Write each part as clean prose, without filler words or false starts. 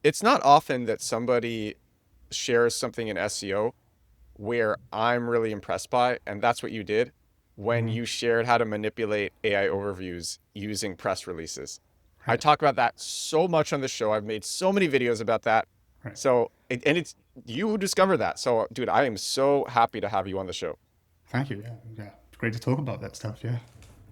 It's not often that somebody shares something in SEO where I'm really impressed by, and that's what you did when Mhm. you shared how to manipulate AI overviews using press releases. I Right, talk about that so much on the show. I've made so many videos about that. right. So, and it's you who discovered that. So, dude, I am so happy to have you on the show. Thank you. Yeah, yeah. It's great to talk about that stuff. Yeah.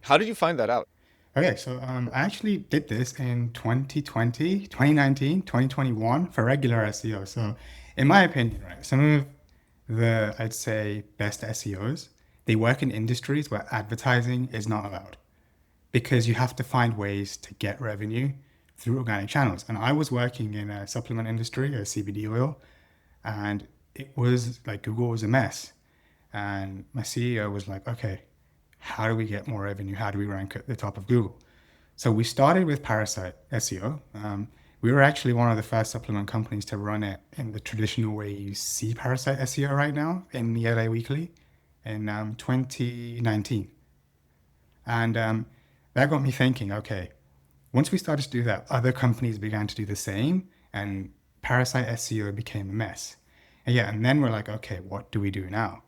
How did you find that out? Okay, so I actually did this in 2020, 2019, 2021 for regular SEO. So, in my opinion, right, some of I'd say, best SEOs, they work in industries where advertising is not allowed because you have to find ways to get revenue through organic channels. And I was working in a supplement industry, a CBD oil, and it was like Google was a mess. And my CEO was like, okay, how do we get more revenue? How do we rank at the top of Google? So we started with Parasite SEO. We were actually one of the first supplement companies to run it in the traditional way you see Parasite SEO right now in the LA Weekly in 2019. And that got me thinking, okay, once we started to do that, other companies began to do the same, and Parasite SEO became a mess. And yeah, and then we're like, okay, what do we do now?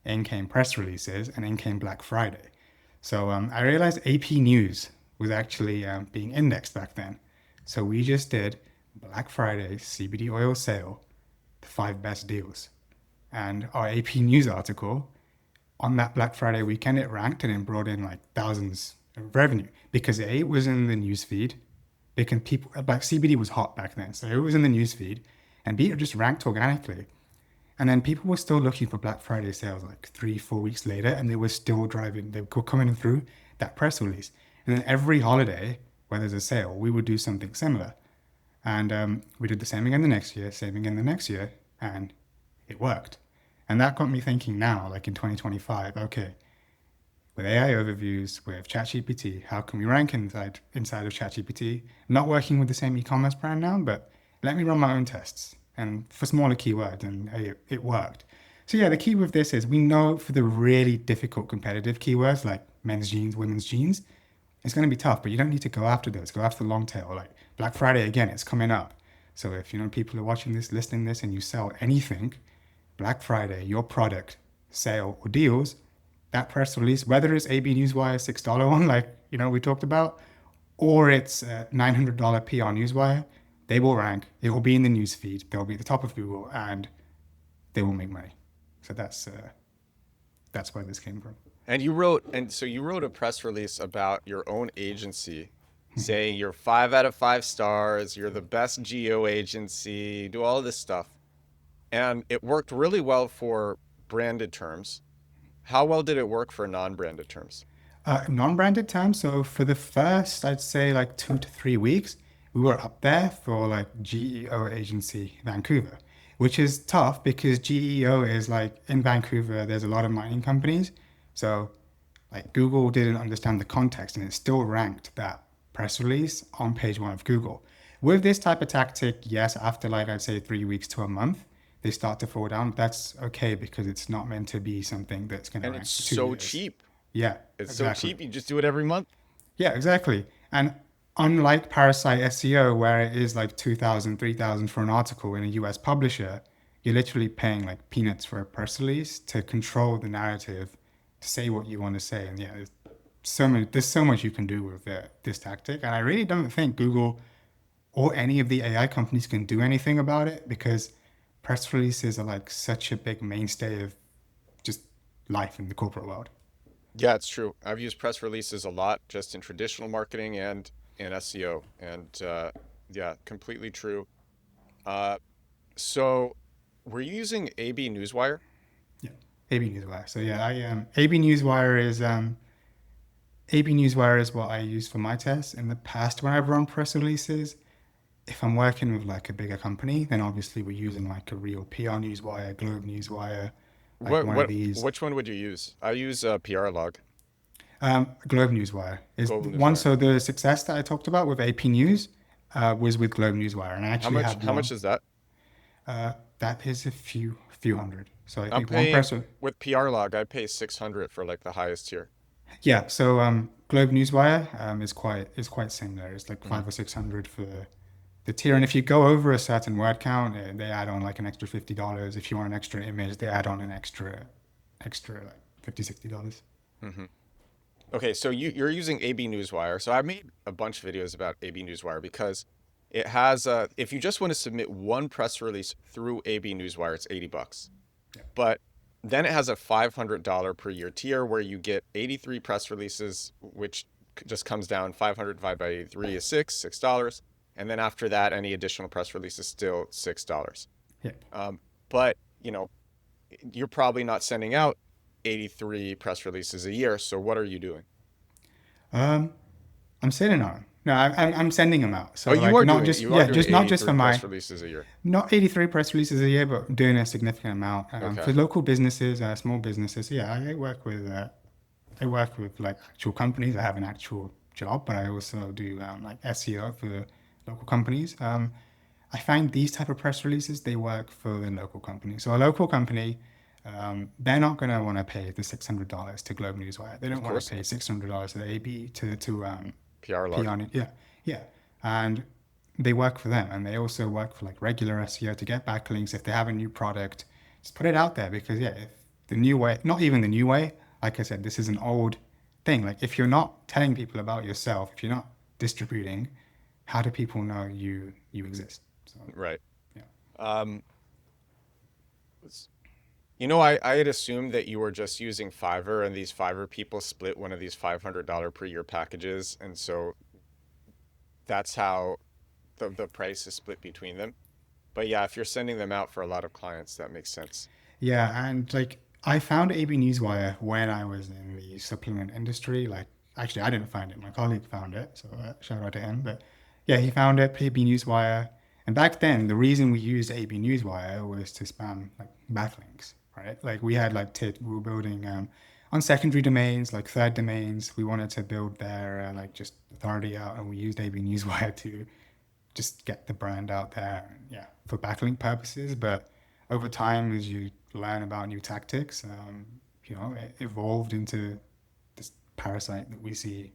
In came press releases, and in came Black Friday. So I realized AP News was actually being indexed back then. So we just did Black Friday CBD oil sale, the five best deals. And our AP News article on that Black Friday weekend, it ranked and it brought in like thousands of revenue because A, it was in the news feed. Because people, like CBD was hot back then, so it was in the news feed, and B, it just ranked organically. And then people were still looking for Black Friday sales like 3, 4 weeks later, and they were still driving, they were coming through that press release. And then every holiday, where there's a sale, we would do something similar. And we did the same again the next year, same again the next year, and it worked. And that got me thinking now, like in 2025, okay, with AI overviews, with ChatGPT, how can we rank inside of ChatGPT? Not working with the same e-commerce brand now, but let me run my own tests and for smaller keywords, and hey, it worked. So yeah, the key with this is we know for the really difficult competitive keywords like men's jeans, women's jeans, it's going to be tough, but you don't need to go after those. Go after the long tail. Like Black Friday again, it's coming up. So if people are watching this, listening to this, and you sell anything, Black Friday, your product, sale or deals, that press release, whether it's AB Newswire $6 one, like we talked about, or it's a $900 PR Newswire, they will rank. It will be in the news feed. They'll be at the top of Google, and they will make money. So that's where this came from. And you wrote a press release about your own agency saying you're 5 out of 5 stars, you're the best geo agency, do all this stuff. And it worked really well for branded terms. How well did it work for non-branded terms? Non-branded terms. So for the first, I'd say like 2 to 3 weeks, we were up there for like GEO agency Vancouver, which is tough because GEO is like in Vancouver, there's a lot of mining companies. So like Google didn't understand the context and it still ranked that press release on page one of Google. With this type of tactic, yes, after like I'd say 3 weeks to a month, they start to fall down. That's okay because it's not meant to be something that's going to And it's rank for two so years. cheap. Yeah, It's so exactly. cheap, you just do it every month. Yeah, exactly. And unlike Parasite SEO, where it is like 2,000, 3,000 for an article in a US publisher, you're literally paying like peanuts for a press release to control the narrative, to say what you want to say. And yeah, there's so much you can do with this tactic. And I really don't think Google or any of the AI companies can do anything about it because press releases are like such a big mainstay of just life in the corporate world. Yeah, it's true. I've used press releases a lot just in traditional marketing and in SEO. And yeah, completely true. Uh, so were you using AB Newswire? Yeah. AB Newswire. So yeah, AB Newswire is AB Newswire is what I use for my tests. In the past, when I've run press releases, if I'm working with like a bigger company, then obviously we're using like a real PR Newswire, Globe Newswire, like one of these. Which one would you use? I use PR log, Globe Newswire is Global the one. Newswire. So the success that I talked about with AP News was with Globe Newswire, and I actually had How one much is that? that is a few hundred. So I I'm think one paying press. with PR log, I pay 600 for like the highest tier. Yeah, so Globe Newswire is quite similar. It's like Hmm. 500 or 600 for the tier. And if you go over a certain word count, they add on like an extra $50. If you want an extra image, they add on an extra like $50, $60. Hmm. Okay, so you're using AB Newswire. So I made a bunch of videos about AB Newswire because it has if you just want to submit one press release through AB Newswire, it's $80. Yeah. But then it has a $500 per year tier where you get 83 press releases, which just comes down 500 divided by 83 is $6. And then after that, any additional press release is still $6. Yeah. But, you're probably not sending out 83 press releases a year. So what are you doing? Um, I'm sitting on 'em. No, I'm sending them out. Oh, So like not just you are yeah, doing just not just 83 for my press releases a year. not 83 press releases a year, but doing a significant amount Okay. for local businesses, small businesses. Yeah, I work with like actual companies. I have an actual job, but I also do like SEO for local companies. I find these type of press releases they work for the local company. So a local company, they're not going to want to pay the $600 to Globe Newswire. They Of don't want to course pay not. $600 to the AB to PR log. PR. Yeah, yeah, and they work for them, and they also work for like regular SEO to get backlinks. If they have a new product, just put it out there because yeah, if the new way, not even the new way, like I said, this is an old thing. Like if you're not telling people about yourself, if you're not distributing, how do people know you exist? So Right. yeah. Um, I had assumed that you were just using Fiverr and these Fiverr people split one of these $500 per year packages. And so that's how the price is split between them. But yeah, if you're sending them out for a lot of clients, that makes sense. Yeah, and like I found AB Newswire when I was in the supplement industry. Like, actually, I didn't find it; my colleague found it. So shout out to him. But yeah, he found it. AB Newswire, and back then the reason we used AB Newswire was to spam like backlinks, right? Like we had like we were building on secondary domains, like third domains. We wanted to build their like just authority out, and we used AB Newswire to just get the brand out there, yeah, for backlink purposes. But over time, as you learn about new tactics, it evolved into this parasite that we see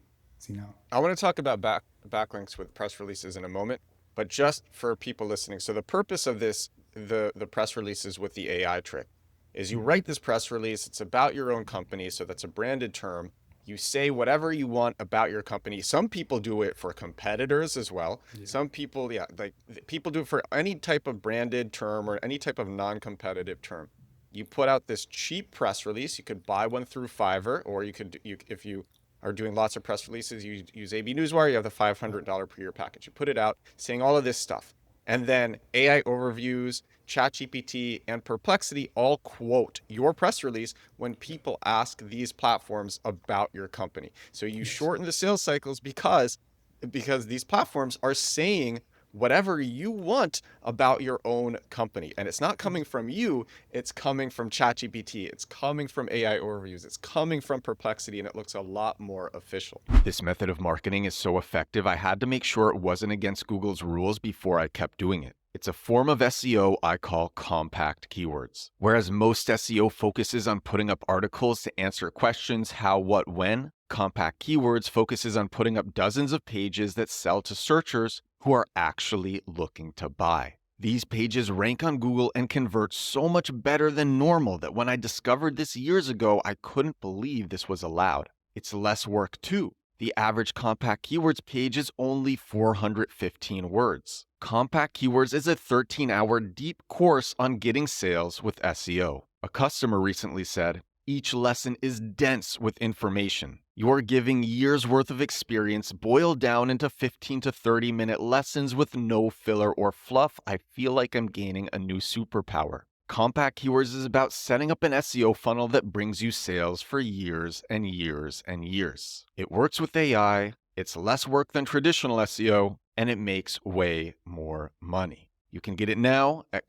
now. I want to talk about backlinks with press releases in a moment, but just for people listening. So the purpose of this, the press releases with the AI trick, is you write this press release. It's about your own company, so that's a branded term. You say whatever you want about your company. Some people do it for competitors as well. Yeah. Some people, yeah, like people do it for any type of branded term or any type of non-competitive term. You put out this cheap press release. You could buy one through Fiverr, or if you are doing lots of press releases, you use AB Newswire, you have the $500 per year package. You put it out saying all of this stuff. And then AI overviews, ChatGPT, and Perplexity all quote your press release when people ask these platforms about your company. So you Yes. shorten the sales cycles because these platforms are saying whatever you want about your own company. And it's not coming from you, it's coming from ChatGPT, it's coming from AI overviews, it's coming from Perplexity, and it looks a lot more official. This method of marketing is so effective, I had to make sure it wasn't against Google's rules before I kept doing it. It's a form of SEO I call compact keywords. Whereas most SEO focuses on putting up articles to answer questions how, what, when, compact keywords focuses on putting up dozens of pages that sell to searchers who are actually looking to buy. These pages rank on Google and convert so much better than normal that when I discovered this years ago, I couldn't believe this was allowed. It's less work too. The average compact keywords page is only 415 words. Compact Keywords is a 13-hour deep course on getting sales with SEO. A customer recently said, "Each lesson is dense with information. You're giving years worth of experience boiled down into 15 to 30-minute lessons with no filler or fluff. I feel like I'm gaining a new superpower." Compact Keywords is about setting up an SEO funnel that brings you sales for years and years and years. It works with AI, it's less work than traditional SEO, and it makes way more money. You can get it now at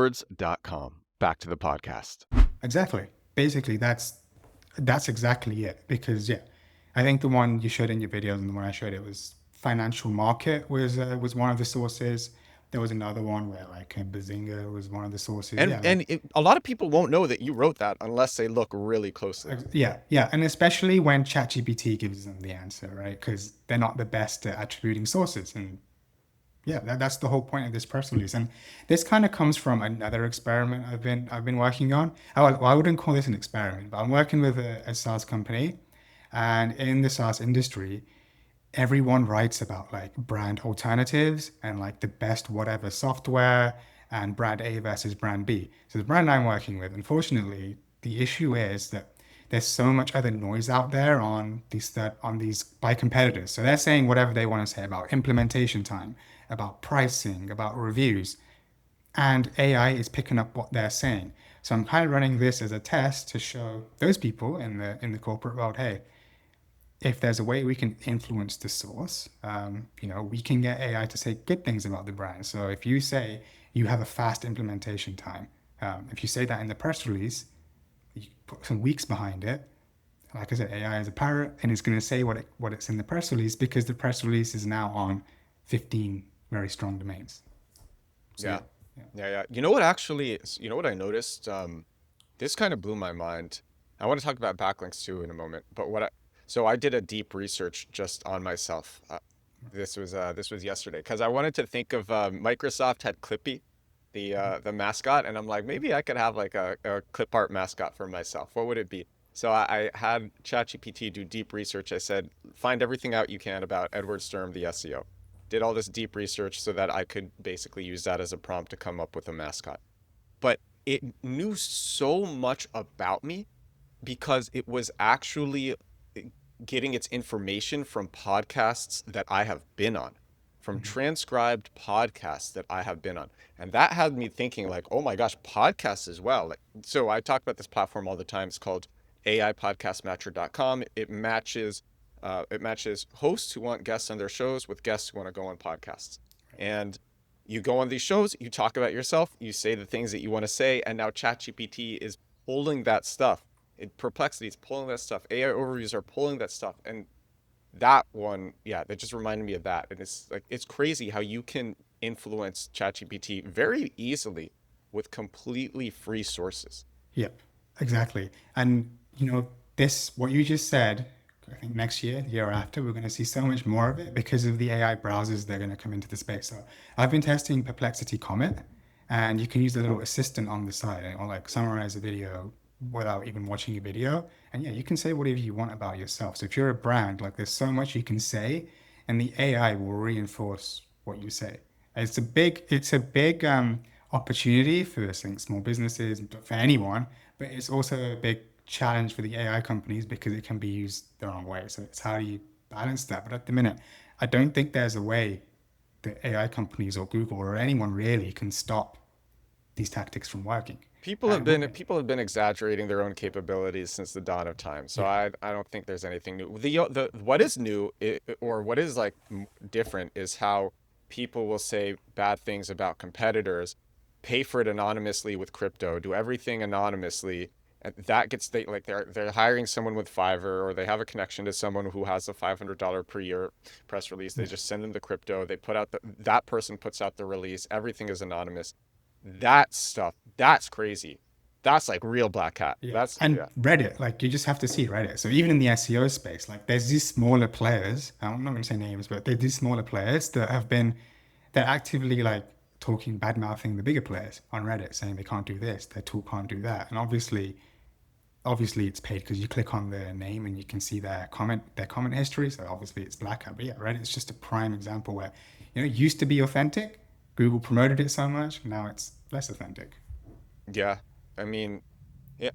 compactkeywords.com. Back to the podcast. Exactly. Basically, that's exactly it. Because yeah, I think the one you showed in your videos and the one I showed it was financial market was one of the sources. There was another one where like Bazinga was one of the sources. And Yeah, like a lot of people won't know that you wrote that unless they look really closely. yeah, and especially when ChatGPT gives them the answer, right? Because they're not the best at attributing sources, and Yeah, that's the whole point of this press release, and this kind of comes from another experiment I've been working on. Well, I wouldn't call this an experiment, but I'm working with a SaaS company, and in the SaaS industry, everyone writes about like brand alternatives and like the best whatever software and brand A versus brand B. So the brand I'm working with, unfortunately, the issue is that there's so much other noise out there on these by competitors. So they're saying whatever they want to say about implementation time, about pricing, about reviews, and AI is picking up what they're saying. So I'm kind of running this as a test to show those people in the corporate world, hey, if there's a way we can influence the source, we can get AI to say good things about the brand. So if you say you have a fast implementation time, if you say that in the press release, you put some weeks behind it. Like I said, AI is a parrot, and it's going to say what it's in the press release because the press release is now on 15 very strong domains. So yeah, Yeah. yeah. Yeah. You know what actually, you know what I noticed? This kind of blew my mind. I want to talk about backlinks too in a moment, but so I did a deep research just on myself. This was yesterday because I wanted to think of Microsoft had Clippy, the mascot, and I'm like maybe I could have like a clip art mascot for myself. What would it be? So I had ChatGPT do deep research. I said find everything out you can about Edward Sturm, the SEO. Did all this deep research so that I could basically use that as a prompt to come up with a mascot. But it knew so much about me because it was actually getting its information from podcasts that I have been on, from Mhm. transcribed podcasts that I have been on. And that had me thinking like, oh my gosh, podcasts as well. Like, so I talk about this platform all the time. It's called AIPodcastmatcher.com. It matches hosts who want guests on their shows with guests who want to go on podcasts. And you go on these shows, you talk about yourself, you say the things that you want to say, and now ChatGPT is pulling that stuff. Perplexity is pulling that stuff. AI overviews are pulling that stuff. And that one, yeah, that just reminded me of that. And it's like it's crazy how you can influence ChatGPT very easily with completely free sources. Yep, exactly. And this what you just said, I think next year, the year after, we're going to see so much more of it because of the AI browsers that are going to come into the space. So I've been testing Perplexity Comet, and you can use the little assistant on the side and it'll like summarize a video without even watching a video. And yeah, you can say whatever you want about yourself. So if you're a brand, like there's so much you can say, and the AI will reinforce what you say. It's a big opportunity for I think small businesses, for anyone, but it's also a big challenge for the AI companies because it can be used the wrong way. So it's how do you balance that? But at the minute, I don't think there's a way that AI companies or Google or anyone really can stop these tactics from working. And we're, People have been exaggerating their own capabilities since the dawn of time. So yeah, I don't think there's anything new. The what is new or what is like different is how people will say bad things about competitors, pay for it anonymously with crypto, do everything anonymously, and that gets like they're hiring someone with Fiverr or they have a connection to someone who has a $500 per year press release. They yeah, just send them the crypto. They put out that person puts out the release. Everything is anonymous. That stuff, that's crazy. That's like real black hat. yeah. That's And yeah. Reddit, like you just have to see Reddit. So even in the SEO space, like there's these smaller players. I'm not going to say names, but there's these smaller players they're actively like talking, bad mouthing the bigger players on Reddit, saying they can't do this, their tool can't do that. And obviously it's paid because you click on their name and you can see their comment history. So obviously it's black hat. But yeah, Reddit's just a prime example where it used to be authentic. Google promoted it so much, now it's less authentic. Yeah. I mean,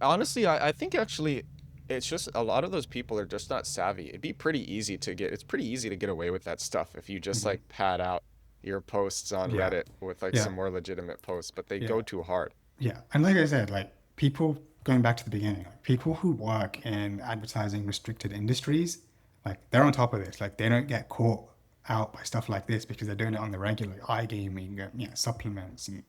honestly, I think actually it's just a lot of those people are just not savvy. It's pretty easy to get away with that stuff if you just Hmm. like pad out your posts on Yeah, Reddit with like yeah, some more legitimate posts, but they yeah, go too hard. yeah. And like I said, like people going back to the beginning, like people who work in advertising restricted industries, like they're on top of this. Like they don't get caught out by stuff like this because they're doing it on the regular, like iGaming, supplements, and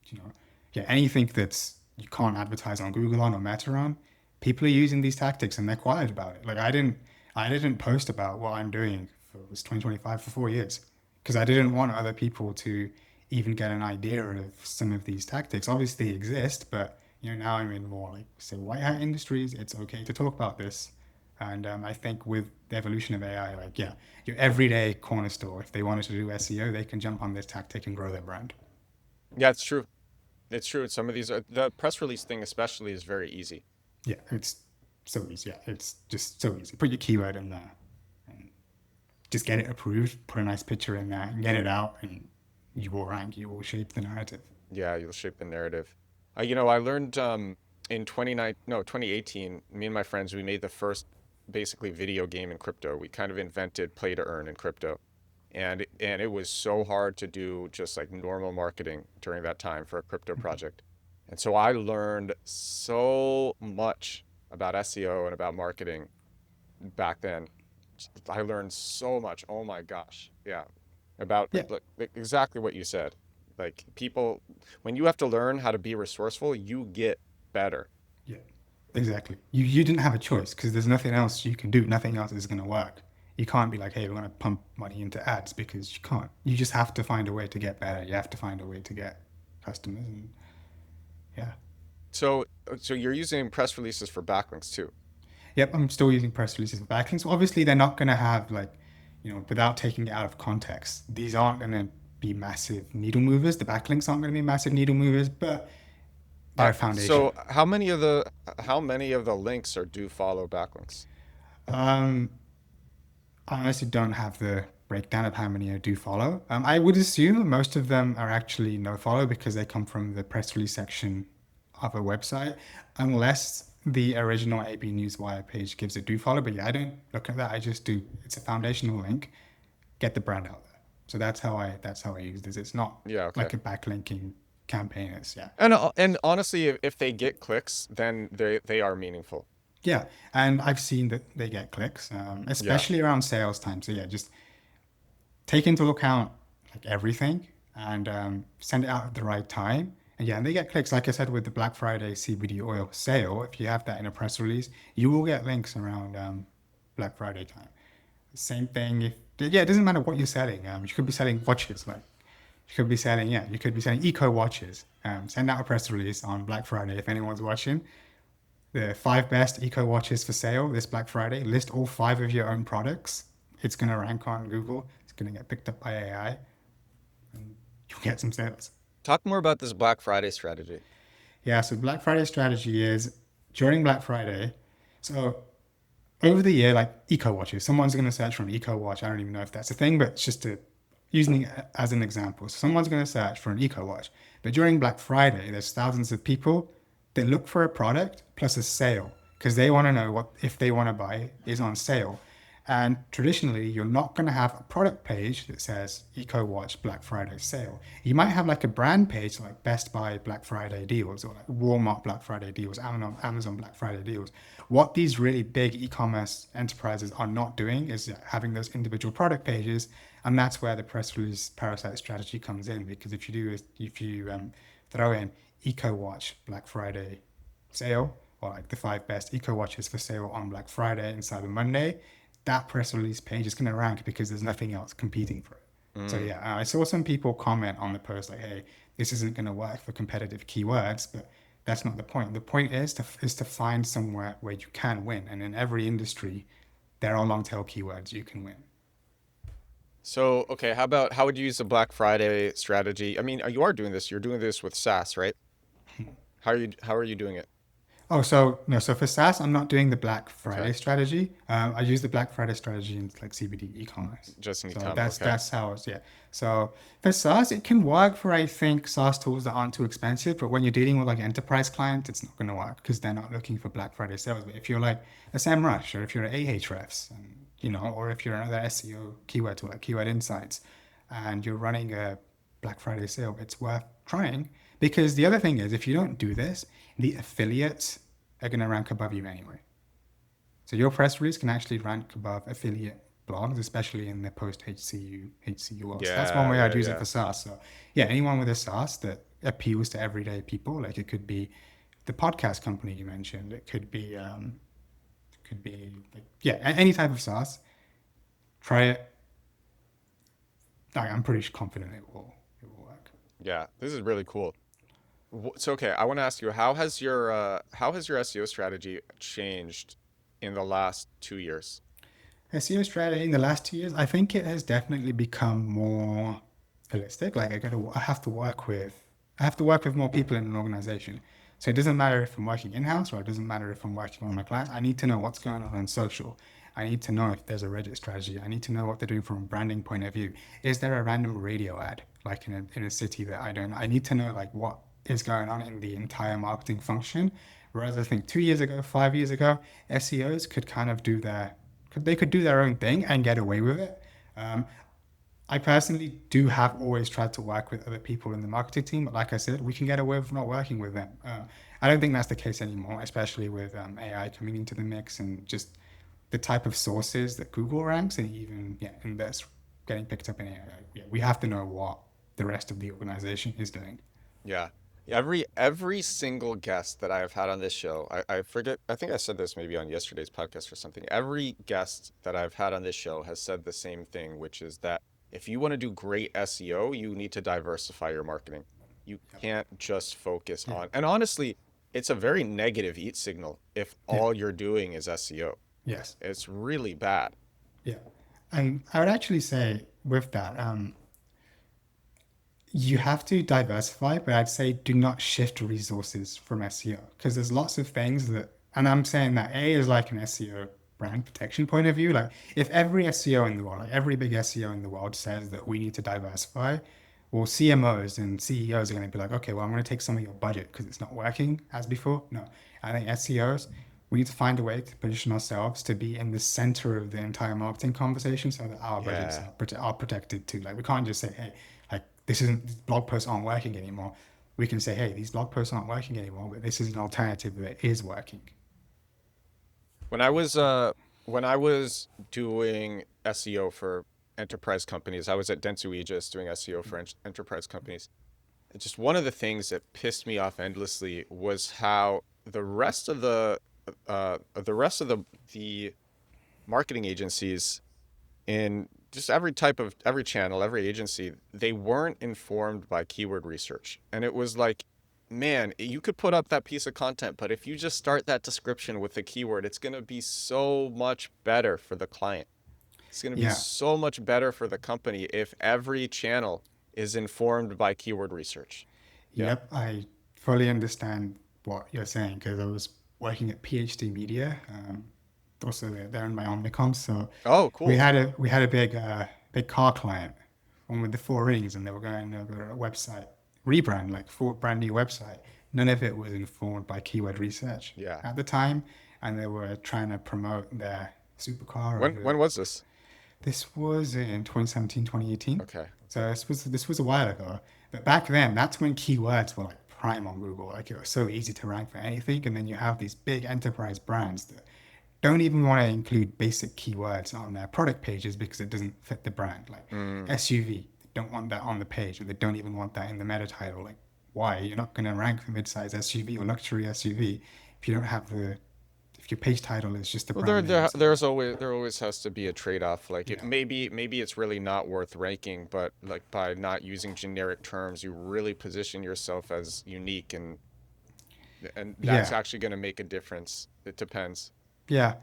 you know, anything that's you can't advertise on Google on or Meta on. People are using these tactics and they're quiet about it. Like I didn't post about what I'm doing for it was 2025 for 4 years because I didn't want other people to even get an idea of some of these tactics. Obviously, they exist, but now I'm in more like say white hat industries. It's okay to talk about this, And I think with the evolution of AI, like, yeah, your everyday corner store, if they wanted to do SEO, they can jump on this tactic and grow their brand. Yeah, it's true. It's true. Some of these are, the press release thing especially is very easy. Yeah, it's so easy. Yeah, it's just so easy. Put your keyword in there and just get it approved, put a nice picture in there and get it out, and you will rank, you will shape the narrative. Yeah, you'll shape the narrative. I learned in 29 no 2018, me and my friends, we made the first basically video game in crypto. We kind of invented play to earn in crypto. And it was so hard to do just like normal marketing during that time for a crypto project. And so I learned so much about SEO and about marketing back then. I learned so much. Oh my gosh. Yeah. About Yeah, like exactly what you said. Like people, when you have to learn how to be resourceful, you get better. yeah, exactly. You didn't have a choice because there's nothing else you can do. Nothing else is going to work. You can't be like, hey, we're going to pump money into ads because you can't. You just have to find a way to get better. You have to find a way to get customers. And yeah. So you're using press releases for backlinks too. Yep, I'm still using press releases for backlinks. Obviously, they're not going to have like, without taking it out of context, these aren't going to be massive needle movers. The backlinks aren't going to be massive needle movers, but they're a foundation. So how many of the links are do follow backlinks? Um, I honestly don't have the breakdown of how many I do follow. I would assume most of them are actually no follow because they come from the press release section of a website, unless the original AB Newswire page gives a do follow. But yeah, I don't look at that. I just do. It's a foundational link. Get the brand out there. So that's how I use this. It's not Yeah, okay. like a backlinking campaign. It's yeah. And honestly, if they get clicks, then they are meaningful. Yeah, and I've seen that they get clicks, Yeah. especially around sales time. So yeah, just take into account like everything and send it out at the right time. And yeah, and they get clicks. Like I said, with the Black Friday CBD oil sale, if you have that in a press release, you will get links around Black Friday time. Same thing. If yeah, it doesn't matter what you're selling. You could be selling watches, like you could be selling eco watches. Send out a press release on Black Friday if anyone's watching. The 5 best eco watches for sale this Black Friday. List all 5 of your own products. It's going to rank on Google. It's going to get picked up by AI. You'll get some sales. Talk more about this Black Friday strategy. Yeah, so Black Friday strategy is during Black Friday. So over the year, like eco watches, someone's going to search for an eco watch. I don't even know if that's a thing, but it's just using it as an example. So someone's going to search for an eco watch. But during Black Friday, there's thousands of people that look for a product plus a sale because they want to know what if they want to buy is on sale. And traditionally, you're not going to have a product page that says Eco Watch Black Friday sale. You might have like a brand page like Best Buy Black Friday deals or like Walmart Black Friday deals, Amazon Black Friday deals. What these really big e-commerce enterprises are not doing is having those individual product pages, and that's where the press release parasite strategy comes in. Because if you throw in Eco Watch Black Friday sale or like the 5 best eco watches for sale on Black Friday and Cyber Monday, that press release page is going to rank because there's nothing else competing for it. So Mm. yeah, I saw some people comment on the post like, "Hey, this isn't going to work for competitive keywords," but that's not the point. The point is to find somewhere where you can win, and in every industry, there are long tail keywords you can win. So, okay, how would you use the Black Friday strategy? I mean, you are doing this. You're doing this with SaaS, right? How are you doing it? Oh, so no, so for SaaS, I'm not doing the Black Okay. Friday strategy. I use the Black Friday strategy in like CBD e-commerce. Just in So e-commerce. that's Okay. that's how it's yeah. So for SaaS, it can work for I think SaaS tools that aren't too expensive, but when you're dealing with like enterprise clients, it's not going to work because they're not looking for Black Friday sales. But if you're like a SEMrush or if you're an Ahrefs, and or if you're another SEO keyword tool like Keyword Insights, and you're running a Black Friday sale, it's worth trying because the other thing is if you don't do this, the affiliates are going to rank above you anyway. So your press release can actually rank above affiliate blogs, especially in the post HCU world. So that's one Yeah, way I'd yeah, use it yeah. for SaaS. So yeah, anyone with a SaaS that appeals to everyday people, like it could be the podcast company you mentioned, it could be like yeah, any type of SaaS. Try it. I'm pretty confident it will work. Yeah, this is really cool. So okay, I want to ask you, how has your SEO strategy changed in the last 2 years? SEO strategy in the last 2 years, I think it has definitely become more holistic. Like I have to work with more people in an organization. So it doesn't matter if I'm working in-house or it doesn't matter if I'm working on my clients. I need to know what's going on social. I need to know if there's a Reddit strategy. I need to know what they're doing from a branding point of view. Is there a random radio ad like in a city that I don't know? I need to know like what is going on in the entire marketing function. Whereas I think 2 years ago, 5 years ago, SEOs could kind of do they could do their own thing and get away with it. Um, I personally do have always tried to work with other people in the marketing team, but like I said, we can get away with not working with them. I don't think that's the case anymore, especially with AI coming into the mix and just the type of sources that Google ranks and even and that's getting picked up in AI. Yeah, we have to know what the rest of the organization is doing. Yeah. Every single guest that I have had on this show, I forget, I think I said this maybe on yesterday's podcast or something. Every guest that I've had on this show has said the same thing, which is that if you want to do great SEO, you need to diversify your marketing. You can't just focus Yeah, on, and honestly, it's a very negative eat signal if yeah, all you're doing is SEO. yes, It's really bad. yeah. And I would actually say with that, you have to diversify, but I'd say do not shift resources from SEO because there's lots of things that, and I'm saying that A is like an SEO brand protection point of view. Like if every SEO in the world, like every big SEO in the world says that we need to diversify, well, CMOs and CEOs are going to be like, okay, well, I'm going to take some of your budget because it's not working as before. No, I think SEOs, we need to find a way to position ourselves to be in the center of the entire marketing conversation so that our budgets Yeah. are protected too. Like we can't just say, hey, like this isn't these blog posts aren't working anymore. We can say, hey, these blog posts aren't working anymore, but this is an alternative that is working. When I was uh when I was doing SEO for enterprise companies, I was at Dentsu Aegis doing SEO for enterprise companies. And just one of the things that pissed me off endlessly was how the rest of the marketing agencies in just every channel, every agency, they weren't informed by keyword research. And it was like, man, you could put up that piece of content, but if you just start that description with the keyword, it's going to be so much better for the client. It's going to be Yeah. so much better for the company if every channel is informed by keyword research. Yeah. Yep. I fully understand what you're saying because I was working at PhD Media. Also, they're in my Omnicom, so Oh, cool. we had a big car client, one with the four rings, and they were going over a website rebrand, like for brand new website. None of it was informed by keyword research Yeah. at the time, and they were trying to promote their supercar When over. was this? This was in 2017, 2018. Okay. So this was a while ago. But back then, that's when keywords were like prime on Google. Like it was so easy to rank for anything. And then you have these big enterprise brands that don't even want to include basic keywords on their product pages because it doesn't fit the brand. Like Mm. SUV, they don't want that on the page, or they don't even want that in the meta title. Like, why? You're not going to rank for mid-size SUV or luxury SUV if you don't have if your page title is just the Well, brand name. So, there always has to be a trade-off. Like it yeah. maybe it's really not worth ranking, but like by not using generic terms, you really position yourself as unique, and that's Yeah. actually going to make a difference. It depends. Yeah.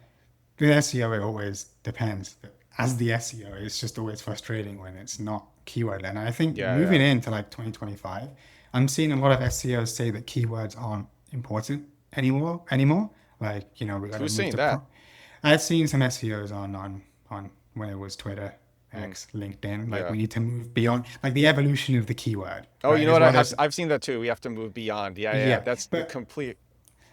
With SEO, it always depends. But as the SEO, it's just always frustrating when it's not keyword. And I think Yeah, moving yeah. into like 2025, I'm seeing a lot of SEOs say that keywords aren't important anymore. Like, we got to Who's move saying to that? I've seen some SEOs on when it was Twitter, Mm, X, LinkedIn. Like yeah. we need to move beyond like the evolution of the keyword, Oh, you right? know Is what? what is I've seen that too. We have to move beyond. Yeah, yeah, yeah. yeah. That's the But complete,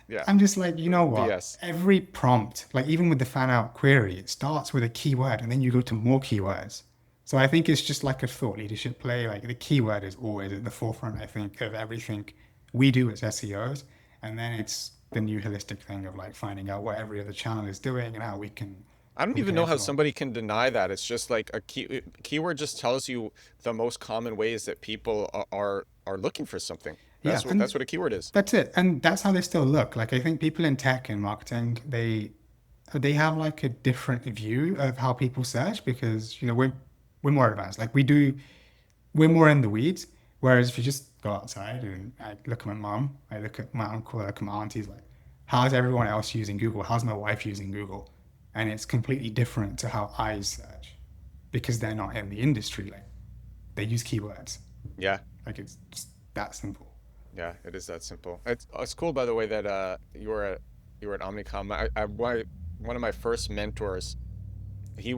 yeah, I'm just like, you know what? BS. Every prompt, like even with the fan out query, it starts with a keyword and then you go to more keywords. So I think it's just like a thought leadership play. Like the keyword is always at the forefront, I think, of everything we do as SEOs. And then it's the new holistic thing of like finding out what every other channel is doing and how we can I don't even compare know how to them. somebody can deny that. It's just like keyword just tells you the most common ways that people are looking for something. Yeah, That's and what a keyword is. that's it. And that's how they still look. Like I think people in tech and marketing, they have like a different view of how people search because we're more advanced. Like we're more in the weeds. Whereas if you just go outside and I look at my mom, I look at my uncle, I look at my aunties, like how's everyone else using Google? How's my wife using Google? And it's completely different to how I search because they're not in the industry. Like they use keywords. Yeah. Like it's just that simple. Yeah, it is that simple. It's cool, by the way, that you were at Omnicom. One of my first mentors, he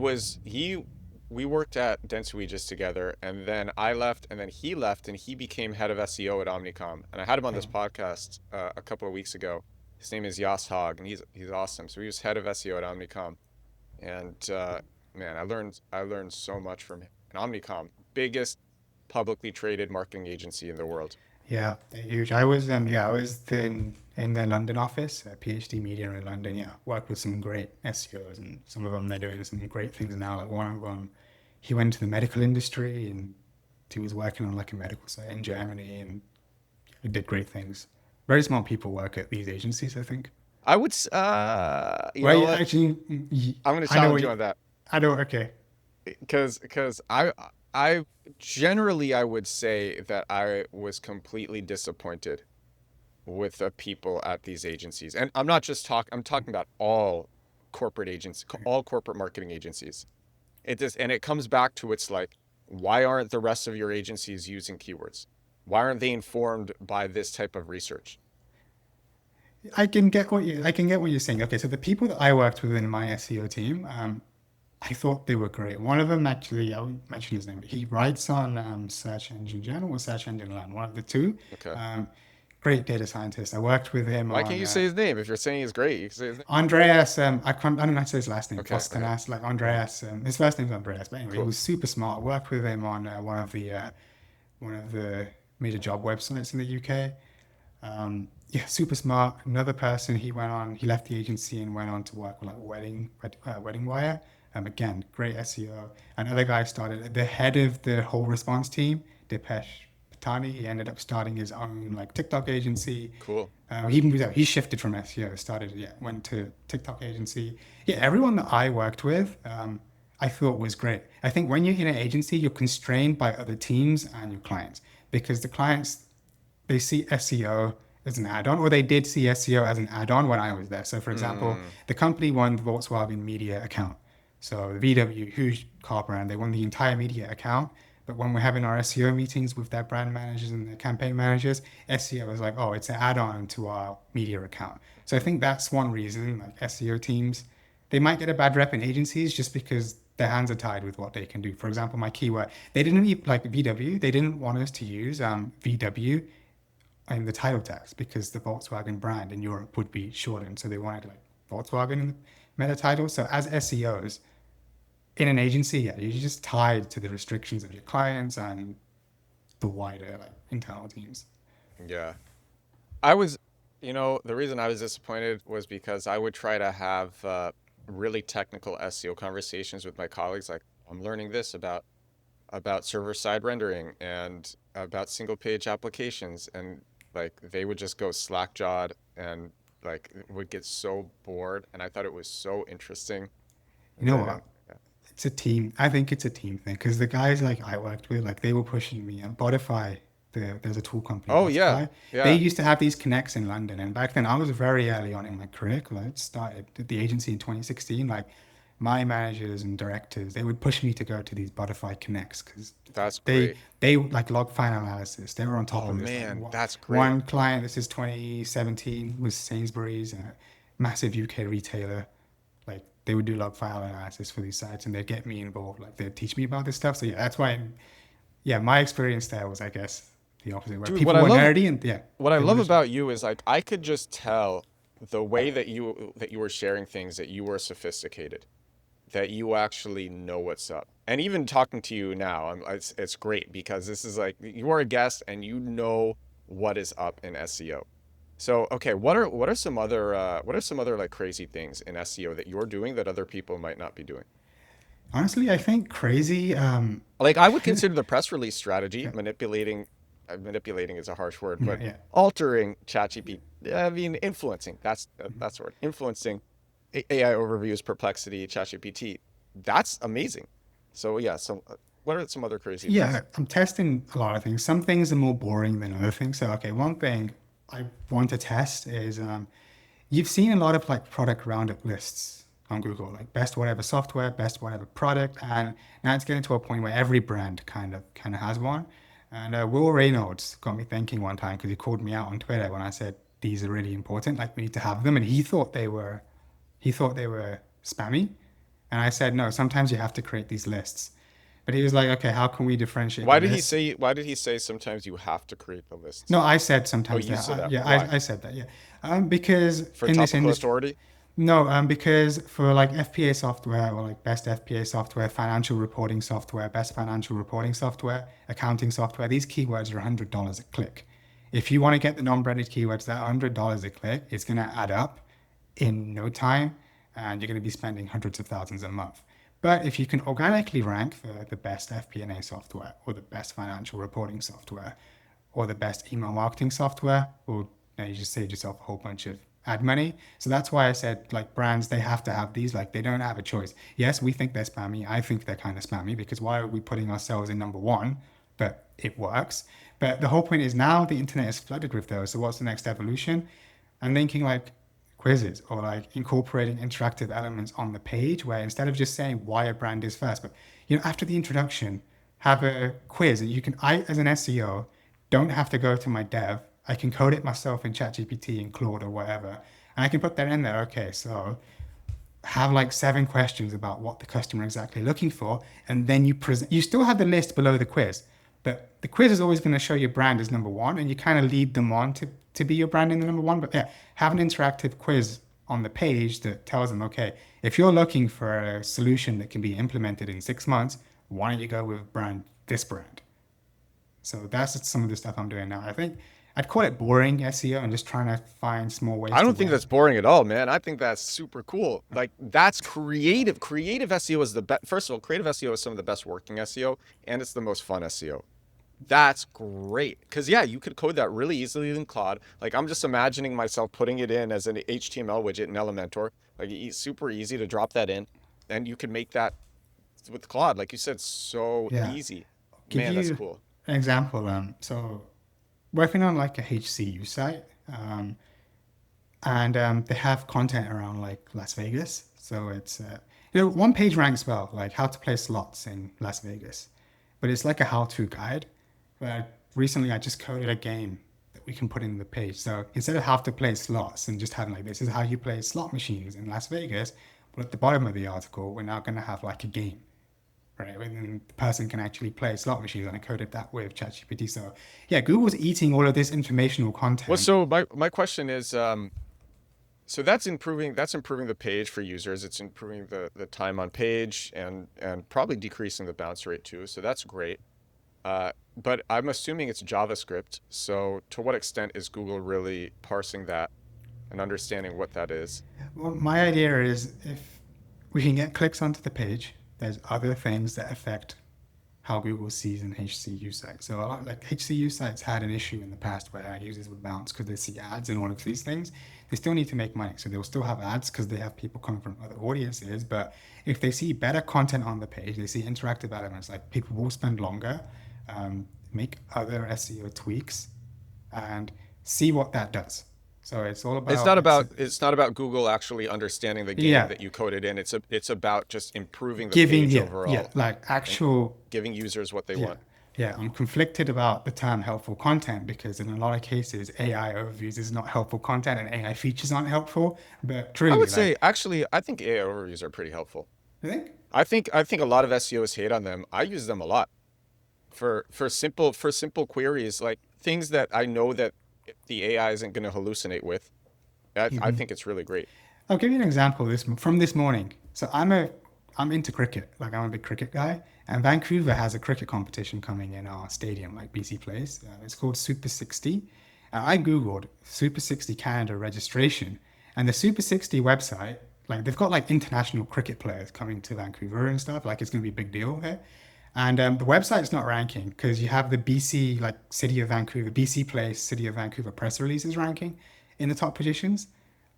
we worked at Dentsu just together, and then I left, and then he left, and he became head of SEO at Omnicom. And I had him on this Okay. podcast a couple of weeks ago. His name is Yas Hogg, and he's awesome. So he was head of SEO at Omnicom, and man, I learned so much from him. And Omnicom, biggest publicly traded marketing agency in the world. Yeah, they're huge. I was in their London office, PhD Media in London. Yeah, worked with some great SEOs, and some of them they're doing some great things now. Like one of them, he went to the medical industry and he was working on like a medical site in Germany and he did great things. Very smart people work at these agencies, I think. You Well, know yeah, what? actually, I'm gonna I know challenge what you on that I know. Okay, because I generally I would say that I was completely disappointed with the people at these agencies, and I'm talking about all corporate agents, all corporate marketing agencies. And it comes back to it's like, why aren't the rest of your agencies using keywords? Why aren't they informed by this type of research? I can get what you're saying. Okay, so the people that I worked with in my SEO team, I thought they were great. One of them actually, I won't mention his name, but he writes on Search Engine Journal or Search Engine Land, one of the two. Okay. Um, Great data scientist. I worked with him Why can't on you say his name? If you're saying he's great, you can say his name. Andreas. I don't know how to say his last name. Okay, okay. Fostenas, like Hmm. Andreas. His first name's Andreas, but anyway, he Cool. was super smart. I worked with him on one of the major job websites in the UK. Yeah, super smart. Another person, he left the agency and went on to work with like Wedding Wire. Again, great SEO. Another guy started the head of the whole response team, Dipesh Patani. He ended up starting his own like TikTok agency. Cool. He shifted from SEO, went to TikTok agency. Yeah, everyone that I worked with, I thought was great. I think when you're in an agency, you're constrained by other teams and your clients because the clients they see SEO as an add-on, or they did see SEO as an add-on when I was there. So, for example, Mm, the company won the Volkswagen media account. So, the VW, huge car brand, they won the entire media account. But when we're having our SEO meetings with their brand managers and their campaign managers, SEO is like, oh, it's an add-on to our media account. So, I think that's one reason, like SEO teams, they might get a bad rep in agencies just because their hands are tied with what they can do. For example, my keyword, they didn't even, like VW, they didn't want us to use VW in the title tags because the Volkswagen brand in Europe would be shortened. So they wanted like Volkswagen in the meta title. So as SEOs in an agency, yeah, you're just tied to the restrictions of your clients and the wider like internal teams. yeah. I was, the reason I was disappointed was because I would try to have really technical SEO conversations with my colleagues. Like, I'm learning this about server side rendering and about single page applications, and like they would just go slack jawed and like would get so bored. And I thought it was so interesting. You And know then, what? It's a team. I think it's a team thing because the guys like I worked with, like they were pushing me. And Botify, there's a tool company, oh yeah, Botify. They yeah, used to have these connects in London, and back then I was very early on in my career. 'Cause I started at the agency in 2016. Like my managers and directors, they would push me to go to these Botify connects because that's they great. they like log file analysis. They were on top Oh of this. Like man, that's great. one client, this is 2017, was Sainsbury's, a massive UK retailer. Like they would do log file analysis for these sites and they'd get me involved. Like they'd teach me about this stuff. So yeah, that's why, yeah, my experience there was, I guess, the opposite, where Dude, people were nerdy and yeah, what I they were love just, about you is like I could just tell the way that you were sharing things that you were sophisticated, that you actually know what's up. And even talking to you now, it's great because this is like you are a guest and you know what is up in SEO. So, okay, what are some other like crazy things in SEO that you're doing that other people might not be doing? honestly, I think crazy. Like I would consider the press release strategy Yeah, manipulating is a harsh word, yeah, but yeah. altering ChatGPT, I mean influencing. That's the word. Influencing AI overviews, Perplexity, ChatGPT. That's amazing. So yeah, so what are some other crazy Yeah, things? I'm testing a lot of things. Some things are more boring than other things. So, okay, one thing I want to test is you've seen a lot of like product roundup lists on Google, like best whatever software, best whatever product, and now it's getting to a point where every brand kind of has one. And Will Reynolds got me thinking one time because he called me out on Twitter when I said these are really important, like we need to have them, and he thought they were spammy, and I said no. Sometimes you have to create these lists, but he was like, okay, how can we differentiate the lists? Why did he say sometimes you have to create the No, lists? I said Oh, sometimes you that. said that. Yeah, Why? I said that. Yeah, because For in this topical industry, authority? no, because for like FPA software or like best FPA software, financial reporting software, best financial reporting software, accounting software, these keywords are $100 a click. If you want to get the non-branded keywords, that $100 a click is going to add up in no time, and you're going to be spending hundreds of thousands a month. But if you can organically rank for the best FP&A software or the best financial reporting software or the best email marketing software, or you just saved yourself a whole bunch of ad money. So that's why I said like brands, they have to have these, like they don't have a choice. Yes, we think they're spammy. I think they're kind of spammy because why are we putting ourselves in number one? But it works. But the whole point is now the internet is flooded with those. So what's the next evolution? I'm thinking like quizzes or like incorporating interactive elements on the page where instead of just saying why a brand is first, but after the introduction, have a quiz and you can, I as an SEO don't have to go to my dev. I can code it myself in ChatGPT and Claude or whatever. And I can put that in there. Okay, so have like 7 questions about what the customer is exactly looking for, and then you present. You still have the list below the quiz, but the quiz is always going to show your brand as number one, and you kind of lead them on to be your brand in the number one. But yeah, have an interactive quiz on the page that tells them, okay, if you're looking for a solution that can be implemented in 6 months, why don't you go with this brand? So that's some of the stuff I'm doing now. I think I'd call it boring SEO and just trying to find small ways I to don't think win. that's boring at all, man. I think that's super cool. Like that's creative. Creative SEO is the best. First of all, creative SEO is some of the best working SEO, and it's the most fun SEO. That's great. Because, yeah, you could code that really easily in Claude. Like, I'm just imagining myself putting it in as an HTML widget in Elementor. Like, it's super easy to drop that in. And you could make that with Claude, like you said, so Yeah. easy. Give Man, that's you cool. an example. So working on like a HCU site, and they have content around like Las Vegas. So it's one page ranks well, like how to play slots in Las Vegas, but it's like a how-to guide. But recently, I just coded a game that we can put in the page. So instead of how to play slots and just having like this is how you play slot machines in Las Vegas, but at the bottom of the article, we're now going to have like a game, right? And then the person can actually play slot machines, and I coded that with ChatGPT. So yeah, Google's eating all of this informational Well, content. so my question is, so that's improving the page for users. It's improving the time on page and probably decreasing the bounce rate too. So that's great. But I'm assuming it's JavaScript. So to what extent is Google really parsing that and understanding what that is? Well, my idea is if we can get clicks onto the page, there's other things that affect how Google sees an HCU site. So a lot like HCU sites had an issue in the past where users would bounce because they see ads and all of these things. They still need to make money. So they'll still have ads because they have people coming from other audiences. But if they see better content on the page, they see interactive elements, like people will spend longer, make other SEO tweaks, and see what that does. So it's all about It's not about Google actually understanding the game yeah, that you coded in. It's about just improving the giving page yeah, overall like and actual giving users what they yeah. want. Yeah, I'm conflicted about the term helpful content because in a lot of cases AI overviews is not helpful content and AI features aren't helpful. But I truly, would like say actually I think AI overviews are pretty helpful. I think I think a lot of SEOs hate on them. I use them a lot for simple queries, like things that I know that the AI isn't going to hallucinate with. I think it's really great. I'll give you an example from this morning. So I'm into cricket, like I'm a big cricket guy, and Vancouver has a cricket competition coming in our stadium, like BC plays. It's called Super 60. I googled Super 60 Canada registration, and the Super 60 website, like they've got like international cricket players coming to Vancouver and stuff. Like it's gonna be a big deal here. And the website's not ranking because you have the BC, like City of Vancouver, BC Place, City of Vancouver press releases ranking in the top positions.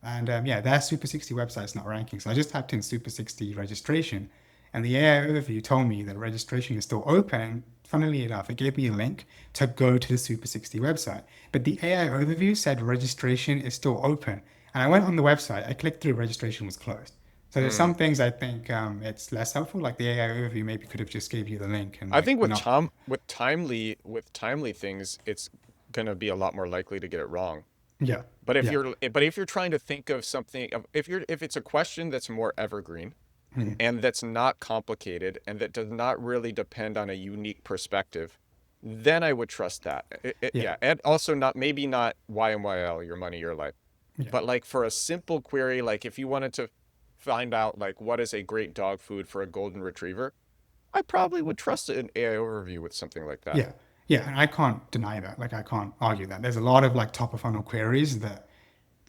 And yeah, their Super 60 website's not ranking. So I just typed in Super 60 registration, and the AI overview told me that registration is still open. And funnily enough, it gave me a link to go to the Super 60 website. But the AI overview said registration is still open. And I went on the website, I clicked through, registration was closed. So there's Hmm. some things I think it's less helpful, like the AI overview maybe could have just gave you the link and I like think not. with timely things, it's gonna be a lot more likely to get it wrong. Yeah, yeah, But if you're trying to think of something, if it's a question that's more evergreen mm, and that's not complicated and that does not really depend on a unique perspective, then I would trust that. yeah, Yeah, and also not maybe not YMYL, your money, your life, yeah. but like for a simple query, like if you wanted to find out like what is a great dog food for a golden retriever, I probably would trust an AI overview with something like that. Yeah, yeah, and I can't deny that. Like I can't argue that. There's a lot of like top of funnel queries that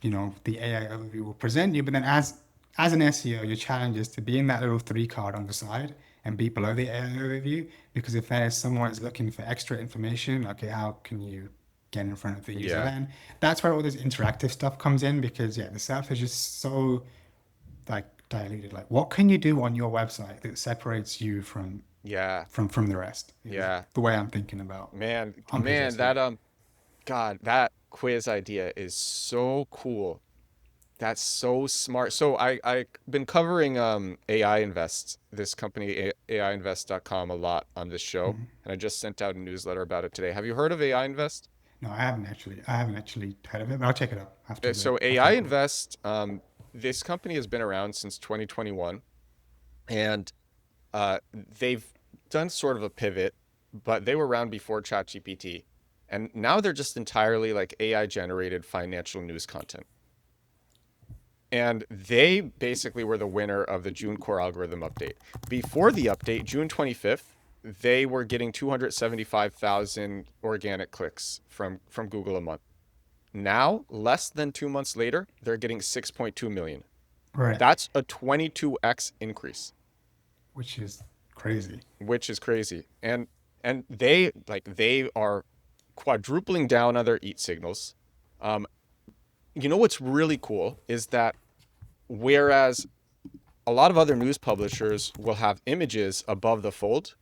the AI overview will present you, but then as an SEO, your challenge is to be in that little three card on the side and be below the AI overview. Because if there's someone that's looking for extra information, okay, how can you get in front of the user Yeah. then? That's where all this interactive stuff comes in because yeah, the stuff is just so like diluted. Like what can you do on your website that separates you from Yeah. from the rest is Yeah. the way I'm thinking about on-page Man, SEO. God, that quiz idea is so cool. That's so smart. So I've been covering AInvest, this company AInvest.com a lot on this show, Mhm. and I just sent out a newsletter about it today. Have you heard of AInvest? No, I haven't actually heard of it, but I'll check it out So after AI the call. Invest, this company has been around since 2021, and they've done sort of a pivot, but they were around before ChatGPT, and now they're just entirely like AI generated financial news content. And they basically were the winner of the June core algorithm update. Before the update, June 25th, they were getting 275,000 organic clicks from Google a month. Now, less than 2 months later, they're getting 6.2 million. Right, That's a 22x increase, which is crazy. which is crazy. And they are quadrupling down on their eat signals. Um, you know what's really cool is that whereas a lot of other news publishers will have images above the fold,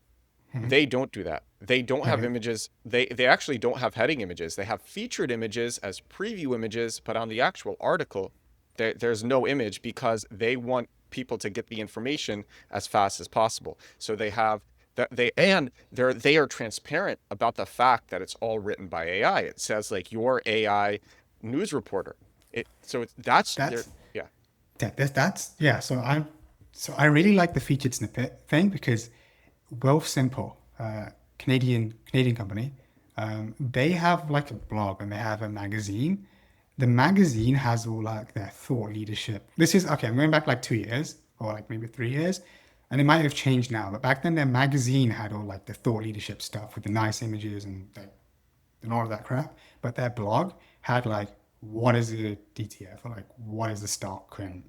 Mhm. they don't do that. They don't have Okay, images. They actually don't have heading images. They have featured images as preview images, but on the actual article, there's no image because they want people to get the information as fast as possible. So they have that they are transparent about the fact that it's all written by AI. It says like your AI news reporter. That's their that's yeah. that's yeah. So I really like the featured snippet thing because Wealth Simple, Canadian company, they have like a blog and they have a magazine. The magazine has all like their thought leadership. This is okay. I'm going back like 2 years or like maybe 3 years, and it might have changed now. But back then, their magazine had all like the thought leadership stuff with the nice images and all of that crap. But their blog had like what is a DTF or like what is the stock and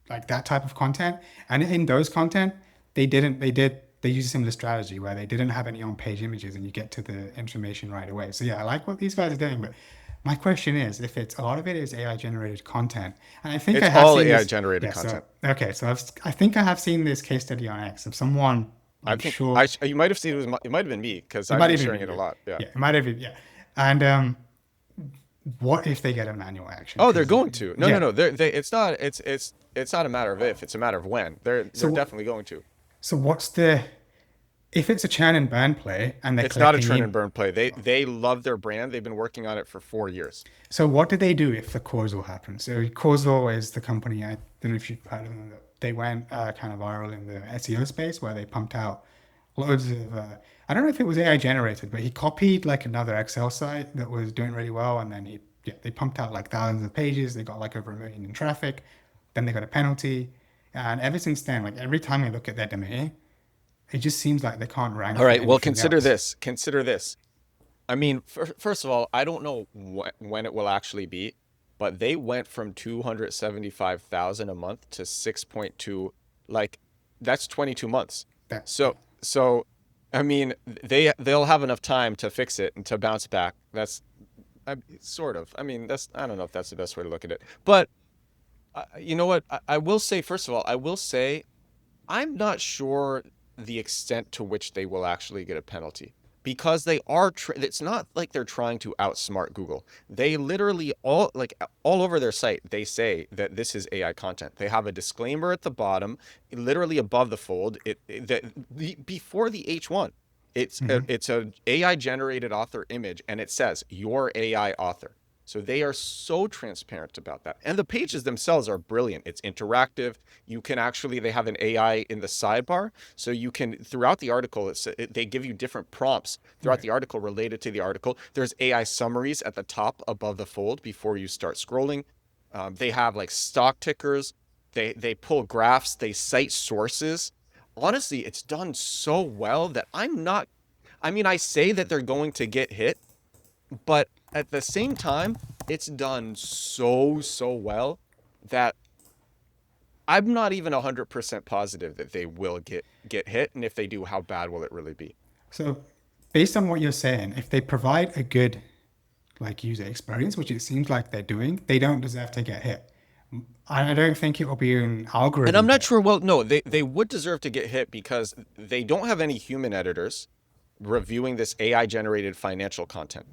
like that type of content. And in those content, they used a similar strategy where they didn't have any on-page images and you get to the information right away. So yeah, I like what these guys are doing, but my question is if it's a lot of it is AI generated content, and I think I It's have all seen AI this. generated Yeah, so content. okay, so I think I have seen this case study on X of someone. I I'm think sure you might have seen it might have been me because it I've might been even sharing be it a you. lot. Yeah. Yeah, it might have been yeah. And what if they get a manual action? Oh, they're Because going to. No, no, yeah, no. It's not a matter of if, it's a matter of when. They're so definitely going to. so what's the if it's a churn and burn play and they're It's not a collecting churn and in, burn play. They love their brand. They've been working on it for 4 years. so what do they do if the causal happens? So causal is the company, I don't know if you've heard of them, they went kind of viral in the SEO space where they pumped out loads of, I don't know if it was AI generated, but he copied like another Excel site that was doing really well. And then yeah, they pumped out like thousands of pages. They got like over 1 million in traffic. Then they got a penalty. And ever since then, like every time I look at their domain, it just seems like they can't rank All for right. Well, anything consider else. this. Consider this. I mean, first of all, I don't know when it will actually be, but they went from 275,000 a month to 6.2. Like, that's 22 months. That, yeah. So, I mean, they'll have enough time to fix it and to bounce back. That's sort of. I mean, that's I don't know if that's the best way to look at it. But you know what? I will say, first of all, I will say I'm not sure the extent to which they will actually get a penalty because they are it's not like they're trying to outsmart Google. They literally all over their site they say that this is AI content. They have a disclaimer at the bottom, literally above the fold. Before the H1, Hmm. it's a AI generated author image, and it says your AI author. So they are so transparent about that. And the pages themselves are brilliant. It's interactive. You can actually, they have an AI in the sidebar. So you can, throughout the article, they give you different prompts throughout Right. the article related to the article. There's AI summaries at the top above the fold before you start scrolling. They have like stock tickers. They pull graphs. They cite sources. Honestly, it's done so well that I'm not, I mean, I say that they're going to get hit, but at the same time, it's done so well that I'm not even 100% positive that they will get hit, and if they do, how bad will it really be? So, based on what you're saying, if they provide a good like user experience, which it seems like they're doing, they don't deserve to get hit. I don't think it will be an And I'm algorithm not hit. sure, well, no, they would deserve to get hit because they don't have any human editors reviewing this AI generated financial content.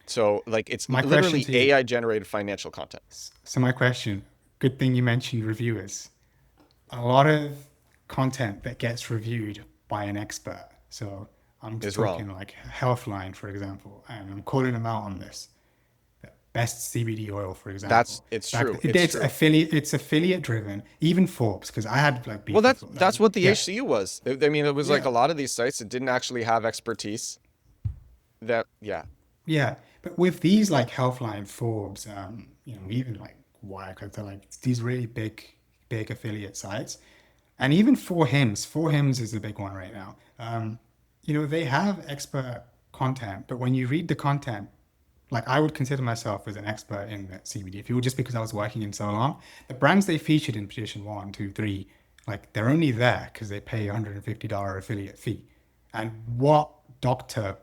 So like it's My question literally to you. AI generated financial content So my question, good thing you mentioned reviewers. A lot of content that gets reviewed by an expert. So I'm is wrong. talking like Healthline, for example, and I'm calling them out on this. Best CBD oil, for example. It's Back true. It's true. it's affiliate driven. Even Forbes, because I had like Well, beef with that's what the yeah, HCU was. I mean, it was like yeah, a lot of these sites that didn't actually have expertise. That yeah, yeah. But with these like Healthline, Forbes, even like Wirecard, they're like these really big affiliate sites, and even Four Hymns is the big one right now. They have expert content, but when you read the content, like I would consider myself as an expert in the CBD fuel just because I was working in so long. The brands they featured in position one, two, three, like they're only there because they pay $150 affiliate fee. And what doctor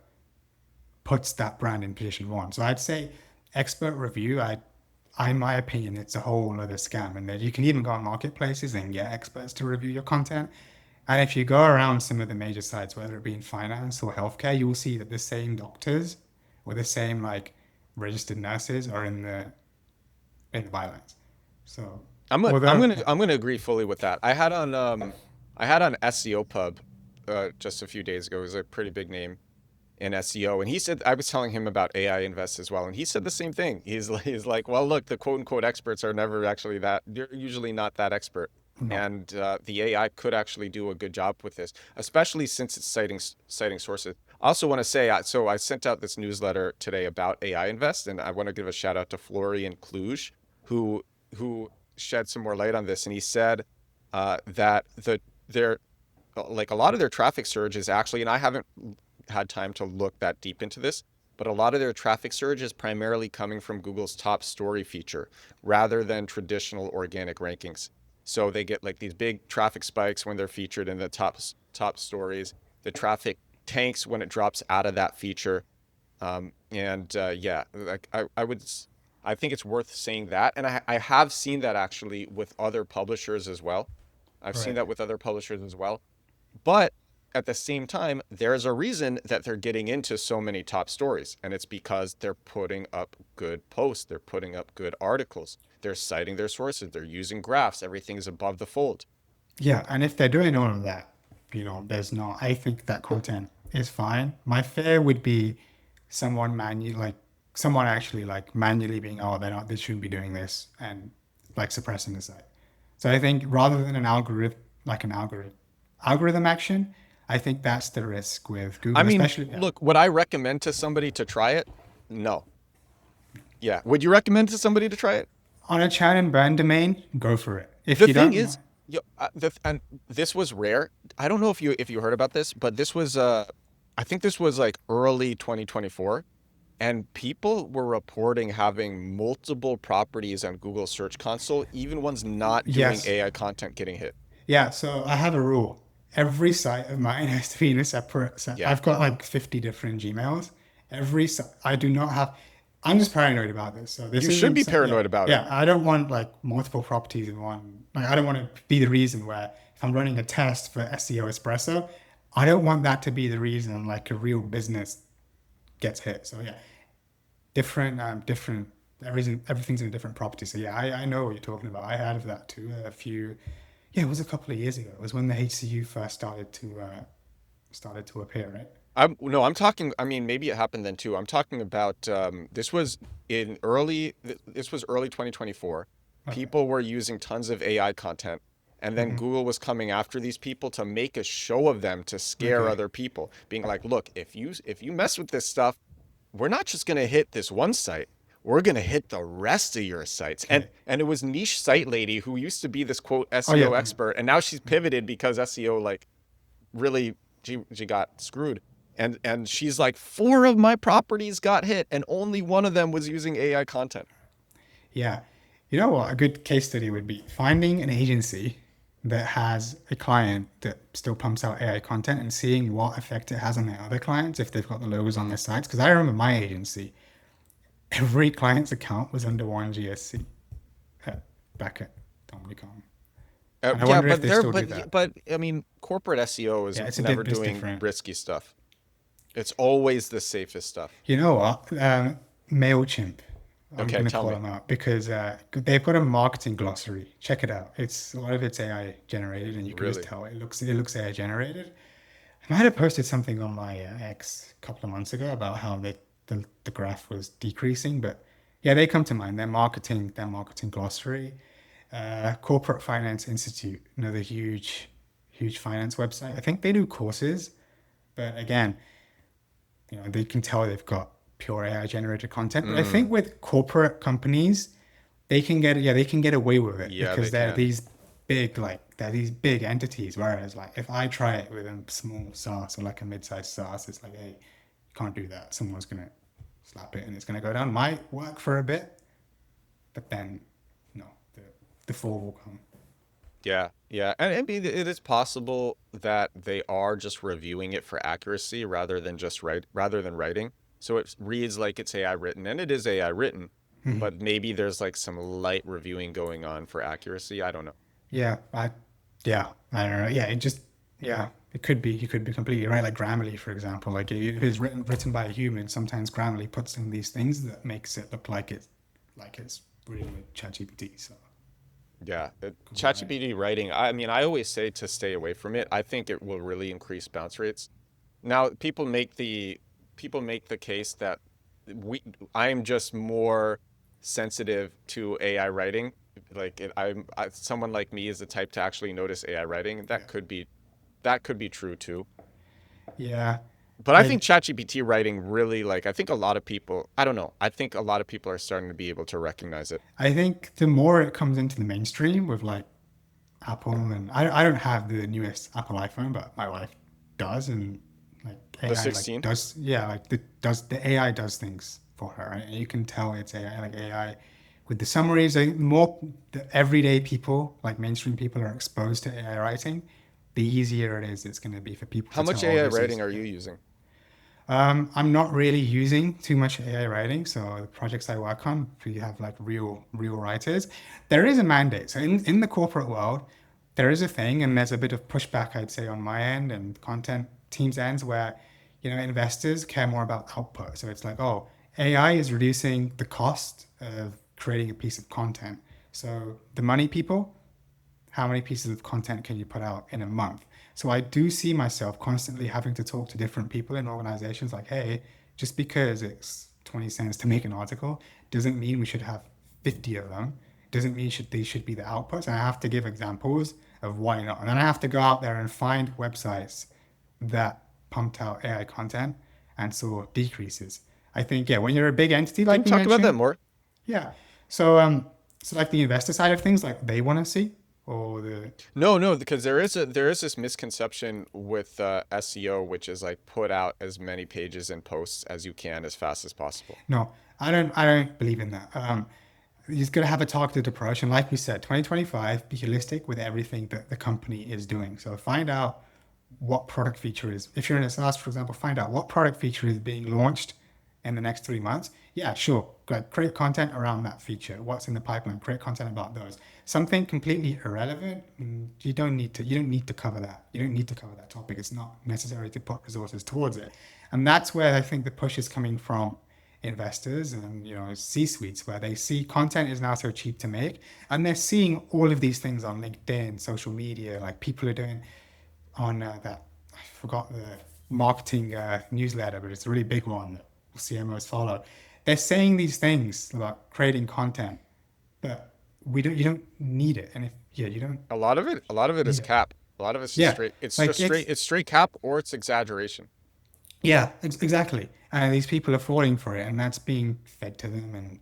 puts that brand in position one? So I'd say expert review, in my opinion, it's a whole other scam. And that you can even go on marketplaces and get experts to review your content. And if you go around some of the major sites, whether it be in finance or healthcare, you will see that the same doctors or the same like registered nurses are in the bylines. So although I'm gonna agree fully with that. I had on SEO Pub just a few days ago. It was a pretty big name in SEO, and he said I was telling him about AInvest as well, and he said the same thing. He's like, well, look, the quote unquote experts are never actually that. They're usually not that expert, no, and the AI could actually do a good job with this, especially since it's citing sources. I also want to say, so I sent out this newsletter today about AInvest, and I want to give a shout out to Florian Kluge, who who shed some more light on this, and he said that their like a lot of their traffic surge is actually, and I haven't had time to look that deep into this, but a lot of their traffic surge is primarily coming from Google's top story feature rather than traditional organic rankings. So they get like these big traffic spikes when they're featured in the top stories. The traffic tanks when it drops out of that feature. And yeah, like I think it's worth saying that. And I have seen that actually with other publishers as well. I've seen right. that with other publishers as well. But at the same time, there's a reason that they're getting into so many top stories. And it's because they're putting up good posts, they're putting up good articles, they're citing their sources, they're using graphs, everything's above the fold. Yeah, and if they're doing all of that, there's not. I think that content is fine. My fear would be someone actually like manually being, oh, they're not, they shouldn't be doing this, and like suppressing the site. So I think rather than an algorithm action, I think that's the risk with I Google, mean, especially yeah. look, would I recommend to somebody to try it? No. Yeah. Would you recommend to somebody to try it? On a chat and brand domain, go for it. If The you thing don't, is, and this was rare. I don't know if you heard about this, but this was I think this was like early 2024, and people were reporting having multiple properties on Google Search Console, even ones not doing yes, AI content getting hit. yeah, so I have a rule. Every site of mine has to be in a separate set. Yeah. I've got like 50 different Gmails. Every site, I do not have, I'm just paranoid about this. So this You should isn't, be yeah, paranoid about it. yeah, I don't want like multiple properties in one. Like, I don't want to be the reason where if I'm running a test for SEO Espresso, I don't want that to be the reason like a real business gets hit. So yeah, different. Everything's in a different property. So yeah, I know what you're talking about. I heard of that too. Yeah, it was a couple of years ago. It was when the HCU first started to appear, right? I'm talking, I mean, maybe it happened then too. I'm talking about this was early 2024. Okay. People were using tons of AI content, and then Hmm. Google was coming after these people to make a show of them to scare Okay. other people, being like, "Look, if you mess with this stuff, we're not just going to hit this one site. We're going to hit the rest of your sites." And Okay. and it was niche site lady who used to be this quote Oh yeah. SEO expert, and now she's pivoted because SEO like really she got screwed. And she's like, four of my properties got hit, and only one of them was using AI content. Yeah. You know what? A good case study would be finding an agency that has a client that still pumps out AI content and seeing what effect it has on their other clients if they've got the logos on their sites. Because I remember my agency, every client's account was under one GSC back at Domicom. And I Yeah, wonder if they still do that. but I mean, corporate SEO is Yeah, never it's doing different. risky stuff. It's always the safest stuff. You know what? MailChimp. I'm Okay, gonna tell call me. them out because they've got a marketing glossary. Check it out. It's a lot of it's AI generated, and you can just Really? tell it looks AI generated. I might have posted something on my X a couple of months ago about how the graph was decreasing, but yeah, they come to mind. Their marketing glossary, Corporate Finance Institute, another huge finance website. I think they do courses, but again, they can tell they've got pure AI generated content. But I think Mm, with corporate companies, they can get away with it yeah, because they can. they're these big entities. Whereas like if I try it with a small SaaS or like a mid-sized SaaS, it's like, hey, you can't do that. Someone's gonna slap it and it's gonna go down. Might work for a bit, but then no, the fall will come. Yeah, yeah. And I mean, it is possible that they are just reviewing it for accuracy rather than writing. So it reads like it's AI written, and it is AI written, but maybe there's like some light reviewing going on for accuracy. I don't know. Yeah, I don't know. Yeah, it could be completely right. Like Grammarly, for example, like if it's written by a human, sometimes Grammarly puts in these things that makes it look like it's really with ChatGPT. So Yeah, could be right. ChatGPT writing. I mean, I always say to stay away from it. I think it will really increase bounce rates. Now, people make the case that we I'm just more sensitive to AI writing. Someone like me is the type to actually notice AI writing. Yeah, That could be true too. yeah. But I I think ChatGPT writing really I think a lot of people, I don't know. I think a lot of people are starting to be able to recognize it. I think the more it comes into the mainstream with like Apple, and I don't have the newest Apple iPhone, but my wife does, and like The AI like 16? does yeah like the AI does things for her, right? And you can tell it's AI, like AI with the summaries. Like, more the everyday people, like mainstream people, are exposed to AI writing, the easier it is it's going to be for people How to much tell, oh, AI this writing is are you AI. using? I'm not really using too much AI writing, so the projects I work on, we have like real writers. There is a mandate. So in the corporate world, there is a thing, and there's a bit of pushback, I'd say, on my end and content teams' ends, where investors care more about output. So it's like, oh, AI is reducing the cost of creating a piece of content. So the money people, how many pieces of content can you put out in a month? So I do see myself constantly having to talk to different people in organizations like, hey, just because it's 20 cents to make an article doesn't mean we should have 50 of them. Doesn't mean these should be the outputs. And I have to give examples of why not. And then I have to go out there and find websites that pumped out AI content and saw decreases. I think, yeah, when you're a big entity Can you like we talk about that mentioned, more? yeah. So like the investor side of things, like they want to see, or the No, no, because there is this misconception with SEO, which is like put out as many pages and posts as you can as fast as possible. no, I don't believe in that. You just gotta have a targeted approach, and like we said, 2025, be holistic with everything that the company is doing. So find out what product feature is. If you're in a SaaS, for example, find out what product feature is being launched in the next 3 months. Yeah, sure. Like create content around that feature. What's in the pipeline? Create content about those. Something completely irrelevant. You don't need to cover that. You don't need to cover that topic. It's not necessary to put resources towards it. And that's where I think the push is coming from investors and C-suites, where they see content is now so cheap to make, and they're seeing all of these things on LinkedIn, social media, like people are doing on that. I forgot the marketing newsletter, but it's a really big one that CMOs follow. They're saying these things about creating content, but you don't need it, and if yeah, you don't A lot of it is need it. cap. A lot of it's just Yeah, straight. It's like just straight cap, or it's exaggeration. yeah, exactly. And these people are falling for it, and that's being fed to them, and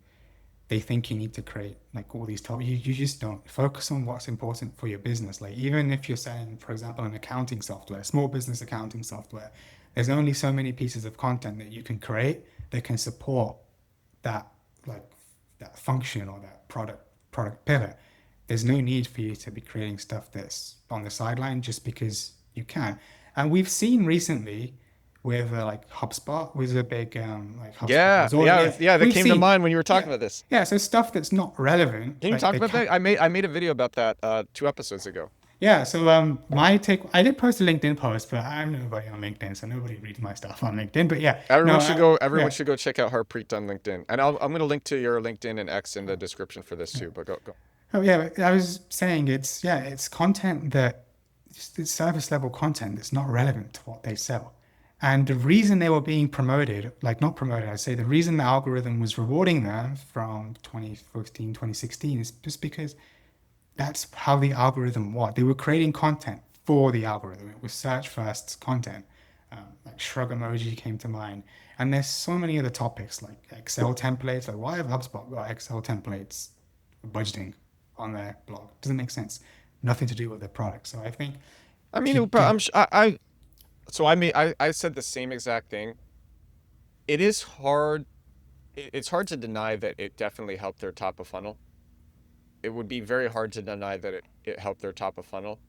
they think you need to create like all these topics. You just don't focus on what's important for your business. Like even if you're selling, for example, an accounting software, small business accounting software, there's only so many pieces of content that you can create that can support that like that function or that product pillar. There's no need for you to be creating stuff that's on the sideline just because you can. And we've seen recently with like HubSpot was a big like HubSpot Yeah, was all yeah, yeah yeah. That we've came to seen mind when you were talking yeah about this. yeah so stuff that's not relevant Can you like talk they about can't that? I made a video about that 2 episodes ago. yeah so my take I did post a LinkedIn post but I'm nobody on LinkedIn so nobody reads my stuff on LinkedIn but yeah no Everyone yeah should go check out Harpreet on LinkedIn, and I'm gonna link to your LinkedIn and X in the description for this too. But go. oh yeah I was saying it's content that it's service level content that's not relevant to what they sell. And the reason they were being promoted, like not promoted, I'd say the reason the algorithm was rewarding them from 2015, 2016 is just because that's how the algorithm was. They were creating content for the algorithm. It was search first content. Like shrug emoji came to mind. And there's so many other topics like Excel templates. Like why have HubSpot got Excel templates for budgeting on their blog? Doesn't make sense. Nothing to do with their product. So I think I if mean, you but get I said the same exact thing. It is hard. It's hard to deny that it definitely helped their top of funnel. It would be very hard to deny that it helped their top of funnel.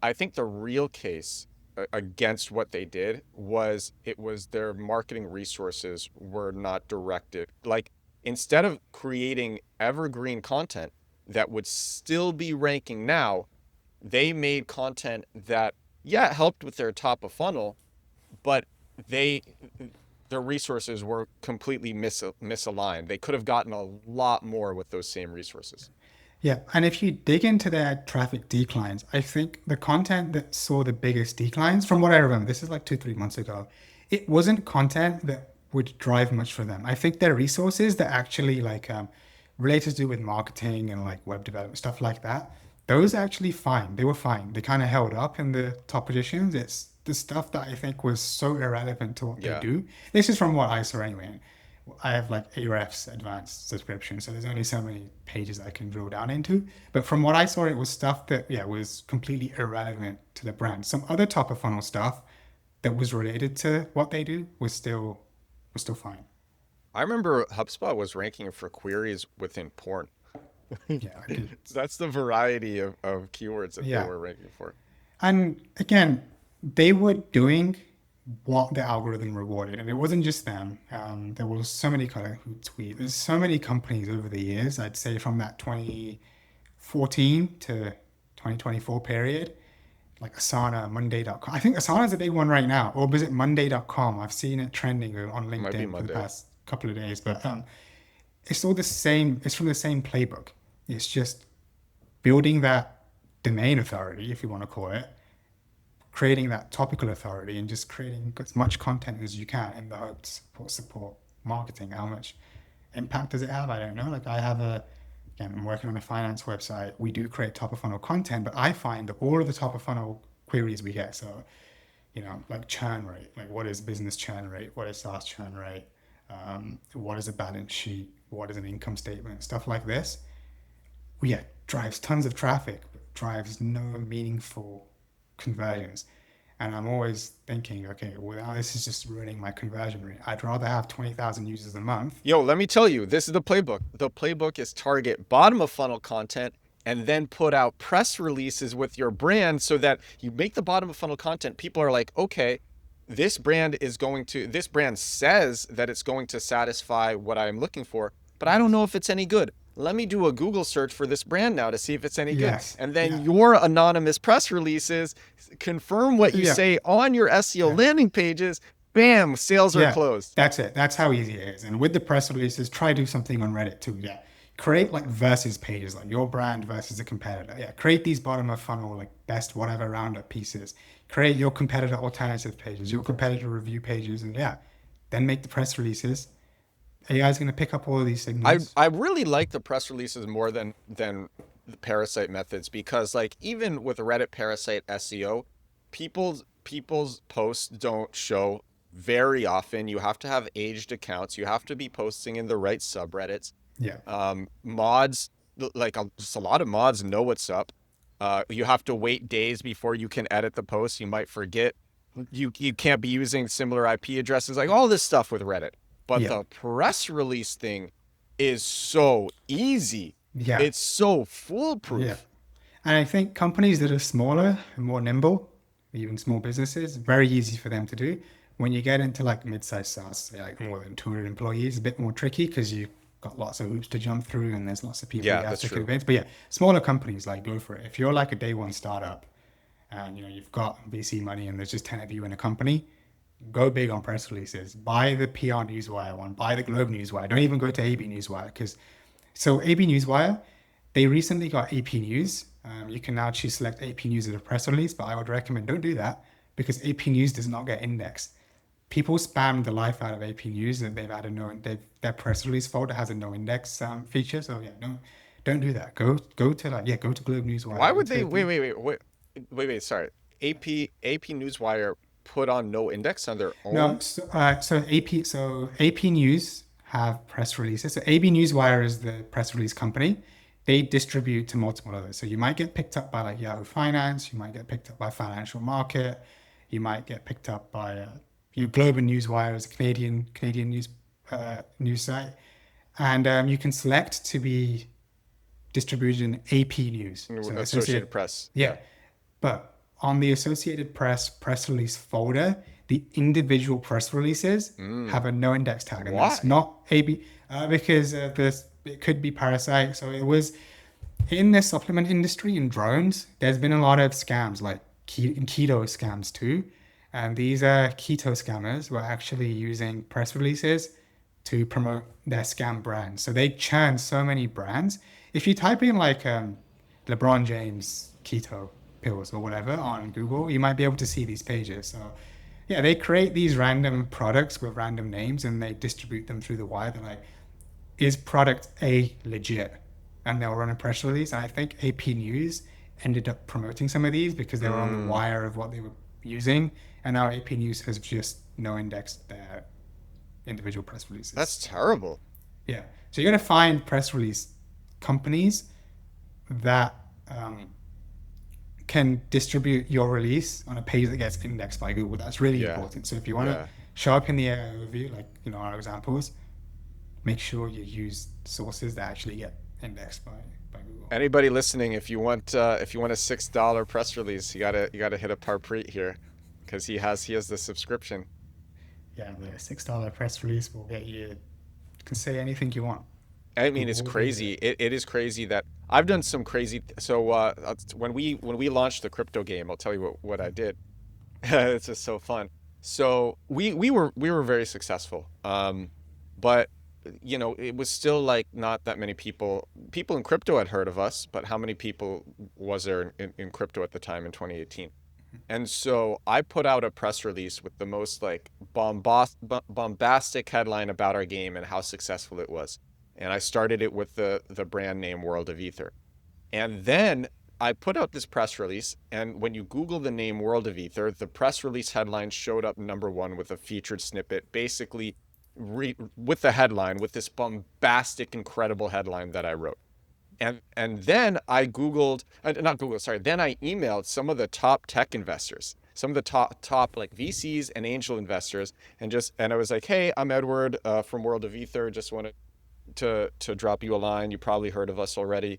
I think the real case against what they did was it was their marketing resources were not directed. Like instead of creating evergreen content that would still be ranking now, they made content that yeah helped with their top of funnel, but they their resources were completely misaligned. They could have gotten a lot more with those same resources. yeah, and if you dig into their traffic declines, I think the content that saw the biggest declines, from what I remember, this is like 2, 3 months ago, it wasn't content that would drive much for them. I think their resources that actually like related to do with marketing and like web development stuff like that, those are actually fine. They were fine. They kind of held up in the top positions. It's the stuff that I think was so irrelevant to what they Yeah. do. This is from what I saw anyway. I have like Ahrefs advanced subscription, so there's only so many pages I can drill down into. But from what I saw, it was stuff that yeah was completely irrelevant to the brand. Some other top of funnel stuff that was related to what they do was still fine. I remember HubSpot was ranking for queries within porn. Yeah, I did. That's the variety of keywords that they Yeah, were ranking for. and again, they were doing what the algorithm rewarded, and it wasn't just them. There was so many kind of who tweet. There's so many companies over the years. I'd say from that 2014 to 2024 period, like Asana, Monday.com. I think Asana is a big one right now, or was it Monday.com? I've seen it trending on It might be LinkedIn for the Monday. past couple of days, but it's all the same. It's from the same playbook. It's just building that domain authority, if you want to call it, creating that topical authority, and just creating as much content as you can in the hope to support marketing. How much impact does it have? I don't know. Like I have again, I'm working on a finance website. We do create top of funnel content, but I find that all of the top of funnel queries we get, so like churn rate, like what is business churn rate, what is SaaS churn rate, what is a balance sheet, what is an income statement, stuff like this. Well, yeah, drives tons of traffic, but drives no meaningful conversions. And I'm always thinking, okay, well, now this is just ruining my conversion rate. I'd rather have 20,000 users a month. Yo, let me tell you, this is the playbook. The playbook is target bottom of funnel content and then put out press releases with your brand so that you make the bottom of funnel content. People are like, okay, this brand says that it's going to satisfy what I'm looking for, but I don't know if it's any good. Let me do a Google search for this brand now to see if it's any good. Yes. And then Yeah. your anonymous press releases confirm what you Yeah. say on your SEO Yeah. landing pages. Bam, sales are Yeah. closed. That's it. That's how easy it is. And with the press releases, try do something on Reddit too. Yeah. Create like versus pages, like your brand versus a competitor. Yeah. Create these bottom of funnel, like best whatever roundup pieces. Create your competitor alternative pages, your competitor review pages, and yeah, then make the press releases. AI is going to pick up all of these I signals. I really like the press releases more than the Parasite methods, because like even with Reddit Parasite SEO, people's posts don't show very often. You have to have aged accounts. You have to be posting in the right subreddits. Yeah. Mods, like just a lot of mods know what's up. You have to wait days before you can edit the post. You might forget. You can't be using similar IP addresses, like all this stuff with Reddit. But Yeah. the press release thing is so easy. Yeah. It's so Yeah. foolproof. And I think companies that are smaller and more nimble, even small businesses, very easy for them to do. When you get into like mid-sized SaaS, say like more than 200 employees, a bit more tricky because you've got lots of hoops to jump through and there's lots of people you Yeah, have that's to true. convince. But yeah, smaller companies, like go for it. If you're like a day one startup and you've got VC money and there's just 10 of you in a company, go big on press releases. Buy the PR Newswire one, buy the Globe Newswire. Don't even go to AB Newswire because so AB Newswire, they recently got AP News. You can now choose select AP News as a press release, but I would recommend don't do that because AP News does not get indexed. People spam the life out of AP News and they've added no, their press release folder has a no index feature. So yeah, don't do that. Go to like go to Globe Newswire, Why go would they to wait, sorry. AP Newswire put on no index on their no, own? so AP News have press releases. So AB Newswire is the press release company. They distribute to multiple others. So you might get picked up by like Yahoo Finance. You might get picked up by Financial Market. You might get picked up by your Global Newswire is a Canadian news site, and you can select to be distributed in AP News. So Associated Press. yeah, Yeah. but on the Associated Press release folder, the individual press releases have a no index tag, and that's Why? not AB because this it could be Parasite. So it was in the supplement industry in drones. There's been a lot of scams, like keto scams too, and these keto scammers were actually using press releases to promote their scam brands. So they churn so many brands. If you type in like LeBron James keto pills or whatever on Google, you might be able to see these pages. So yeah, they create these random products with random names and they distribute them through the wire. They're like, is product A legit? And they'll run a press release. And I think AP News ended up promoting some of these because they were on the Mm, wire of what they were using. And now AP News has just no indexed their individual press releases. that's terrible. Yeah. So you're going to find press release companies that can distribute your release on a page that gets indexed by Google. That's really Yeah. important. So if you want to Yeah. show up in the AI overview, like our examples, make sure you use sources that actually get indexed by Google. Anybody listening, if you want a $6 press release, you gotta hit up Harpreet here, because he has the subscription. Yeah, the $6 press release will get you. You can say anything you want. I mean, it's Google will read crazy. it. It is crazy that I've done some crazy. So when we launched the crypto game, I'll tell you what I did. It's just so fun. So we were very successful. But it was still like not that many people in crypto had heard of us, but how many people was there in crypto at the time in 2018? And so I put out a press release with the most like bombastic headline about our game and how successful it was. And I started it with the brand name World of Ether. And then I put out this press release, and when you Google the name World of Ether, the press release headline showed up number one with a featured snippet, basically with the headline, with this bombastic, incredible headline that I wrote. And then I Googled, not Googled, sorry, then I emailed some of the top tech investors, some of the top like VCs and angel investors, and I was like, hey, I'm Edward from World of Ether. Just wanted to drop you a line. You probably heard of us already.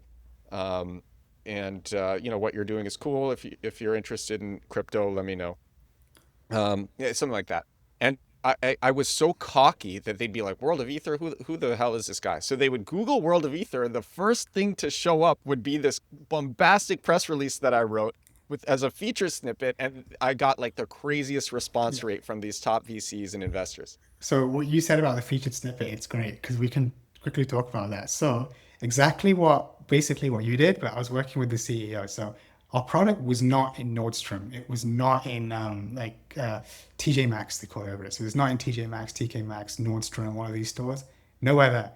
Um, and what you're doing is cool. If you're interested in crypto, let me know. Yeah, something like that. And I was so cocky that they'd be like, World of Ether, who the hell is this guy? So they would Google World of Ether, and the first thing to show up would be this bombastic press release that I wrote with as a feature snippet, and I got like the craziest response Yeah. rate from these top VCs and investors. So what you said about the featured snippet, it's great because we can quickly talk about that. So exactly basically what you did, but I was working with the CEO. So our product was not in Nordstrom. It was not in TJ Maxx, they call it over it. So it's not in TJ Maxx, TK Maxx, Nordstrom, one of these stores. Nowhere there.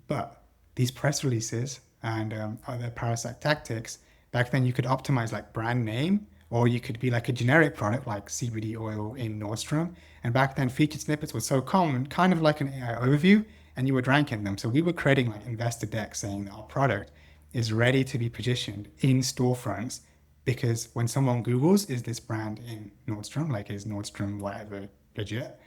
But these press releases and other parasite tactics, back then you could optimize like brand name, or you could be like a generic product like CBD oil in Nordstrom. And back then featured snippets were so common, kind of like an AI overview, and you would rank in them. So we were creating like investor decks saying that our product is ready to be positioned in storefronts because when someone Googles, is this brand in Nordstrom, like is Nordstrom whatever legit,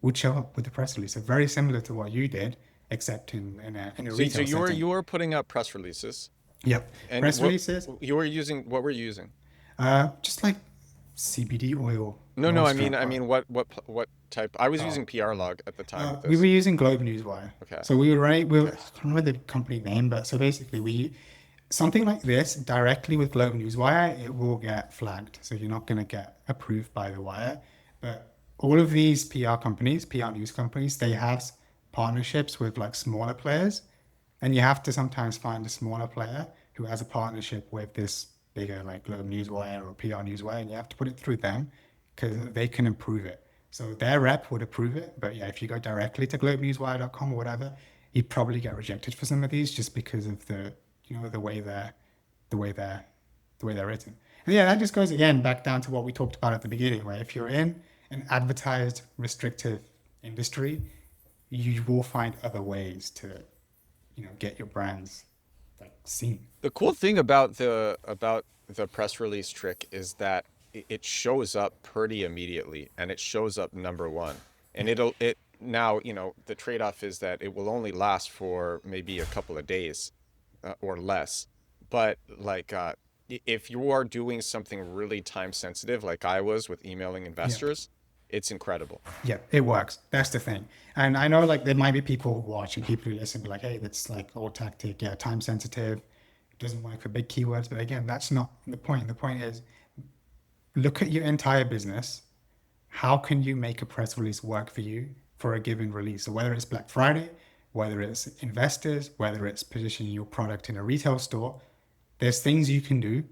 would show up with the press release. So very similar to what you did, except in a So retail you setting. were putting up press releases, Yep. and Press releases, what were you using? just like CBD oil, No, no, Nordstrom. I mean, what type? I was Oh, using PR log at the time with we were this. using Globe Newswire. Okay, So we were right. I okay. can't remember the company name, but so basically, we something like this directly with Globe Newswire, it will get flagged. So you're not going to get approved by the wire. But all of these PR companies, PR news companies, they have partnerships with like smaller players, and you have to sometimes find a smaller player who has a partnership with this bigger like Globe Newswire or PR Newswire, and you have to put it through them because they can approve it. So their rep would approve it, but yeah, if you go directly to globenewswire.com or whatever, you'd probably get rejected for some of these just because of the way they're the way they're written. And yeah, that just goes again back down to what we talked about at the beginning, where if you're in an advertised restrictive industry, you will find other ways to get your brands like seen. The cool thing about the press release trick is that it shows up pretty immediately, and it shows up number one. And Yeah, it now, the trade-off is that it will only last for maybe a couple of days or less. But like if you are doing something really time sensitive, like I was with emailing yeah, investors, it's incredible. yeah. It works. That's the thing. And I know like there might be people who watch and people who listen, be like, hey, that's like old tactic. Yeah, time sensitive. It doesn't work for big keywords. But again, that's not the point. The point is look at your entire business. How can you make a press release work for you for a given release? So whether it's Black Friday, whether it's investors, whether it's positioning your product in a retail store, there's things you can do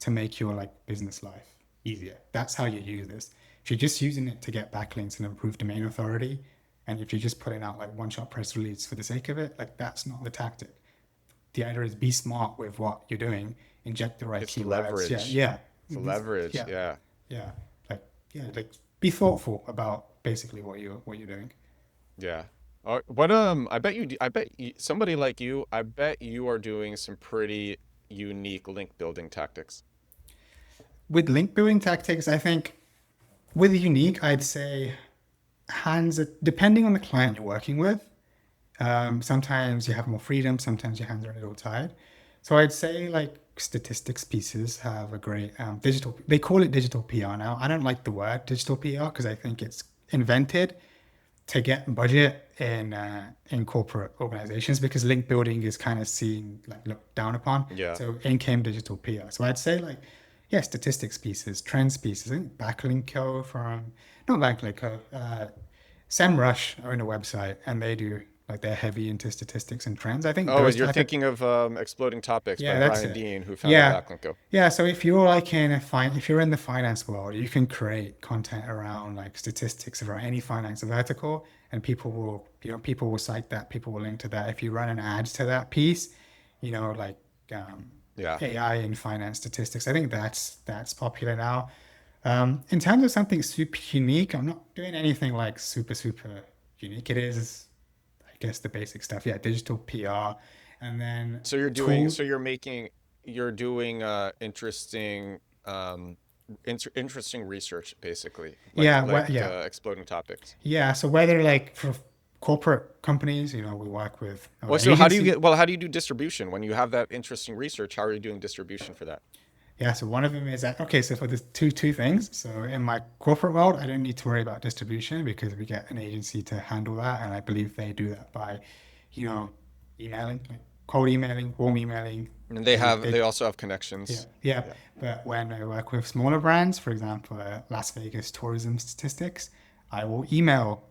to make your like business life easier. That's how you use this. If you're just using it to get backlinks and improve domain authority, and if you're just putting out like one shot press release for the sake of it, like that's not the tactic. The idea is be smart with what you're doing, inject the right It's keywords. Yeah, leverage. yeah, It's leverage. yeah, Yeah. yeah. Like like be thoughtful about basically what you're doing. Yeah. I bet somebody like you, I bet you are doing some pretty unique link building tactics. With link building tactics, I think with unique, I'd say hands depending on the client you're working with. Sometimes you have more freedom, sometimes your hands are a little tied. So I'd say like statistics pieces have a great digital, they call it digital PR now. I don't like the word digital PR because I think it's invented to get budget in corporate organizations because link building is kind of seen like looked down upon. Yeah. So in came digital PR. So I'd say like yeah, statistics pieces, trends pieces. I think Backlinko from not Backlinko, SEMrush are in a website and they do like they're heavy into statistics and trends. I think Oh, those you're type of thinking of Exploding Topics by yeah, that's Brian it. Dean, who founded Yeah. Backlinko. Yeah, so if you're like if you're in the finance world, you can create content around like statistics around any finance vertical and people will cite that, people will link to that. If you run an ad to that piece, like um, Yeah. AI and finance statistics, I think that's popular now. In terms of something super unique, I'm not doing anything like super unique. It is, I guess, the basic stuff. Yeah, digital PR, and then tool. You're doing interesting interesting research basically, Yeah, yeah, Exploding Topics. yeah. So whether like for corporate companies, we work with our agency. How do you do distribution when you have that interesting research? How are you doing distribution for that? Yeah, so one of them is that okay, so for the two things. So in my corporate world, I don't need to worry about distribution because we get an agency to handle that, and I believe they do that by, you know, emailing, like cold emailing, warm emailing. And They they also have yeah, connections. yeah. Yeah. But when I work with smaller brands, for example, Las Vegas tourism statistics, I will email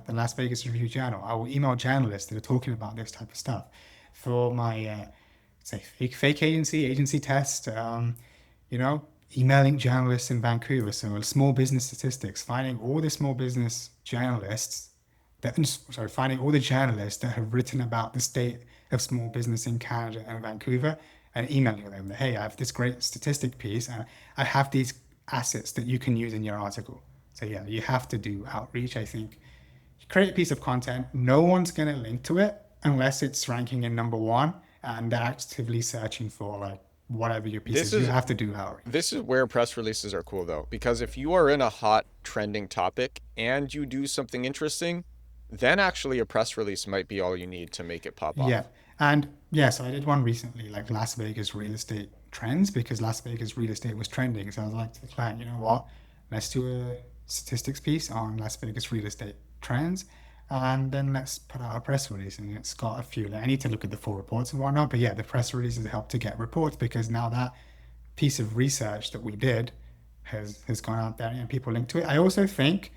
the Las Vegas Review Journal. I will email journalists that are talking about this type of stuff. For my say fake agency test, you know, emailing journalists in Vancouver. So small business statistics, finding all the small business journalists that, sorry, finding all the journalists that have written about the state of small business in Canada and Vancouver and emailing them, hey, I have this great statistic piece and I have these assets that you can use in your article. So yeah, you have to do outreach. I think you create a piece of content, no one's going to link to it unless it's ranking in number one and they're actively searching for like whatever your piece This is. You is have to do outreach. this is where press releases are cool though, because if you are in a hot trending topic and you do something interesting, then actually a press release might be all you need to make it pop Yeah. off. And yeah, so I did one recently, like Las Vegas real estate trends, because Las Vegas real estate was trending. So I was like to the client, you know what? Let's do a statistics piece on Las Vegas real estate trends. And then let's put out a press release. And it's got a few. Like, I need to look at the full reports and whatnot. But yeah, the press releases help to get reports because now that piece of research that we did has gone out there and people link to it. I also think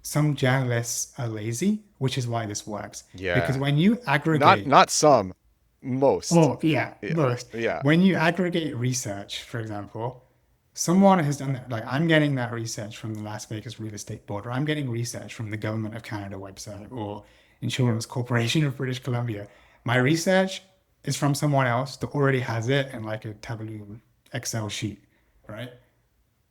some journalists are lazy, which is why this works. Because Yeah. when you Not aggregate, not some, most. oh yeah, Yeah. most, Yeah. when you aggregate research, for example, someone has done that. Like I'm getting that research from the Las Vegas Real Estate Board, or I'm getting research from the Government of Canada website, or Insurance Corporation of British Columbia. My research is from someone else that already has it in like a Tableau Excel sheet, right?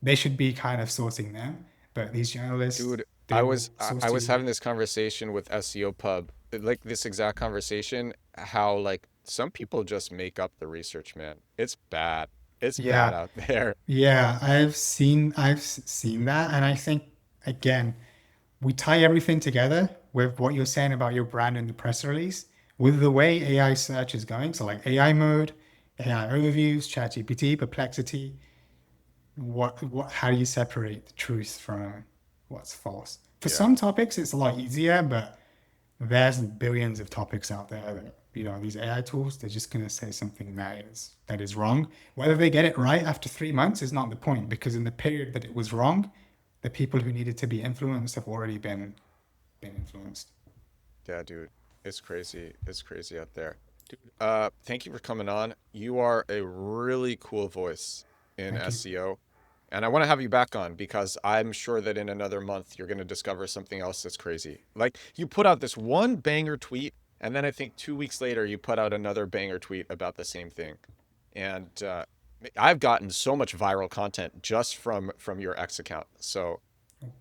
They should be kind of sourcing them, but these journalists, Dude, they will source I to was you. having this conversation with SEO Pub, like this exact conversation, how like some people just make up the research, man. It's bad. It's bad Yeah, out there. yeah, I've seen that, and I think again, we tie everything together with what you're saying about your brand in the press release with the way AI search is going. So like AI mode, AI overviews, ChatGPT, Perplexity. How do you separate the truth from what's false? For Yeah. some topics, it's a lot easier, but there's billions of topics out there that, you know, these AI tools, they're just going to say something that is wrong. Whether they get it right after 3 months is not the point because in the period that it was wrong, the people who needed to be influenced have already been influenced. Yeah, dude. It's crazy. It's crazy out there. Dude, thank you for coming on. You are a really cool voice in Thank you. SEO. And I want to have you back on because I'm sure that in another month you're going to discover something else that's crazy. Like you put out this one banger tweet, and then I think 2 weeks later you put out another banger tweet about the same thing. And I've gotten so much viral content just from your X account. So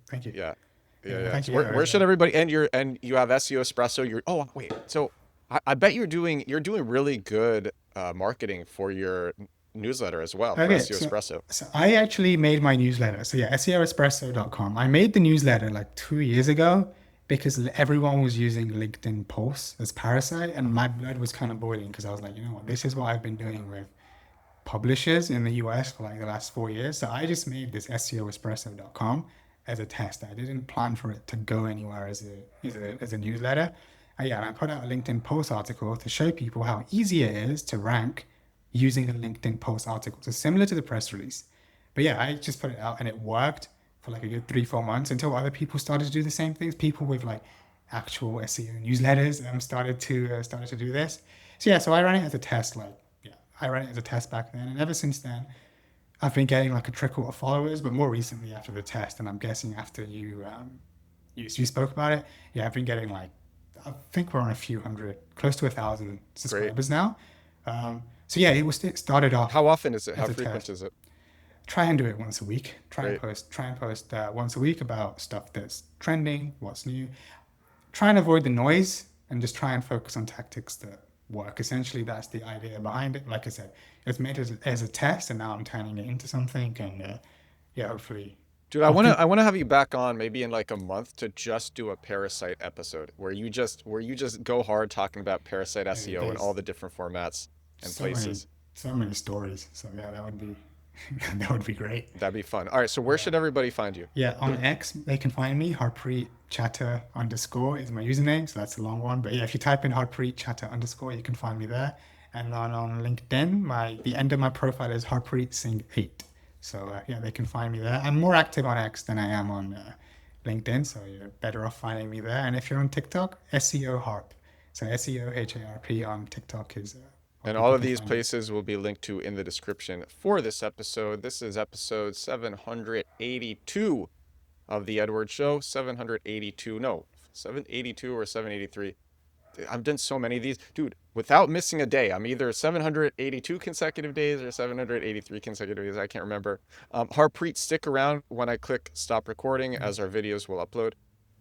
Thank you. yeah. Yeah, Yeah, yeah. thank So you. Yeah, where should everybody and you have SEO Espresso. You're oh wait. So I bet you're doing really good marketing for your newsletter as well for okay. SEO So, Espresso. so I actually made my newsletter. So yeah, SEOespresso.com. I made the newsletter like 2 years ago because everyone was using LinkedIn posts as Parasite, and my blood was kind of boiling because I was like, you know what, this is what I've been doing with publishers in the US for like the last 4 years. So I just made this SEOespresso.com as a test. I didn't plan for it to go anywhere as a newsletter. Yeah, and I put out a LinkedIn post article to show people how easy it is to rank using a LinkedIn post article. So similar to the press release. But yeah, I just put it out and it worked for like a good 3, 4 months until other people started to do the same things. People with like actual SEO newsletters started to do this. So yeah, so I ran it as a test like yeah, I ran it as a test back then, and ever since then, I've been getting like a trickle of followers. But more recently, after the test, and I'm guessing after you spoke about it, yeah, I've been getting like I think we're on a few hundred, close to 1,000 Great. subscribers now. So yeah, it started off How often is it? How as a frequent test. is it? Try and do it once a week. Great. Try and post once a week about stuff that's trending, what's new, try and avoid the noise and just try and focus on tactics that work. Essentially, that's the idea behind it. Like I said, it's made as a test, and now I'm turning it into something. And yeah, hopefully, Dude, I think I wanna have you back on maybe in like a month to just do a Parasite episode where you just go hard talking about Parasite SEO and all there's the different formats and so many places. so many stories. So yeah, that would be. That would be great. That'd be fun. All right, so where Yeah. should everybody find you? Yeah, on X, they can find me. Harpreet Chatter underscore is my username, so that's a long one. But yeah, if you type in Harpreet Chatter underscore, you can find me there. And then on LinkedIn, the end of my profile is Harpreet Singh 8. So yeah, they can find me there. I'm more active on X than I am on LinkedIn, so you're better off finding me there. And if you're on TikTok, SEO Harp. So SEO HARP on TikTok is what And all people of can these find me. places will be linked to in the description for this episode. This is episode 782 of The Edward Show. 782, no, 782 or 783. I've done so many of these. Dude, without missing a day, I'm either 782 consecutive days or 783 consecutive days. I can't remember. Harpreet, stick around when I click stop recording Yeah. as our videos will upload.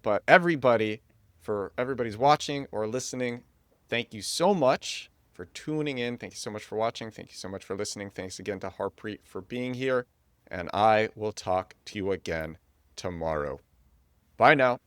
But everybody, for everybody's watching or listening, thank you so much for tuning in. Thank you so much for watching. Thank you so much for listening. Thanks again to Harpreet for being here. And I will talk to you again tomorrow. Bye now.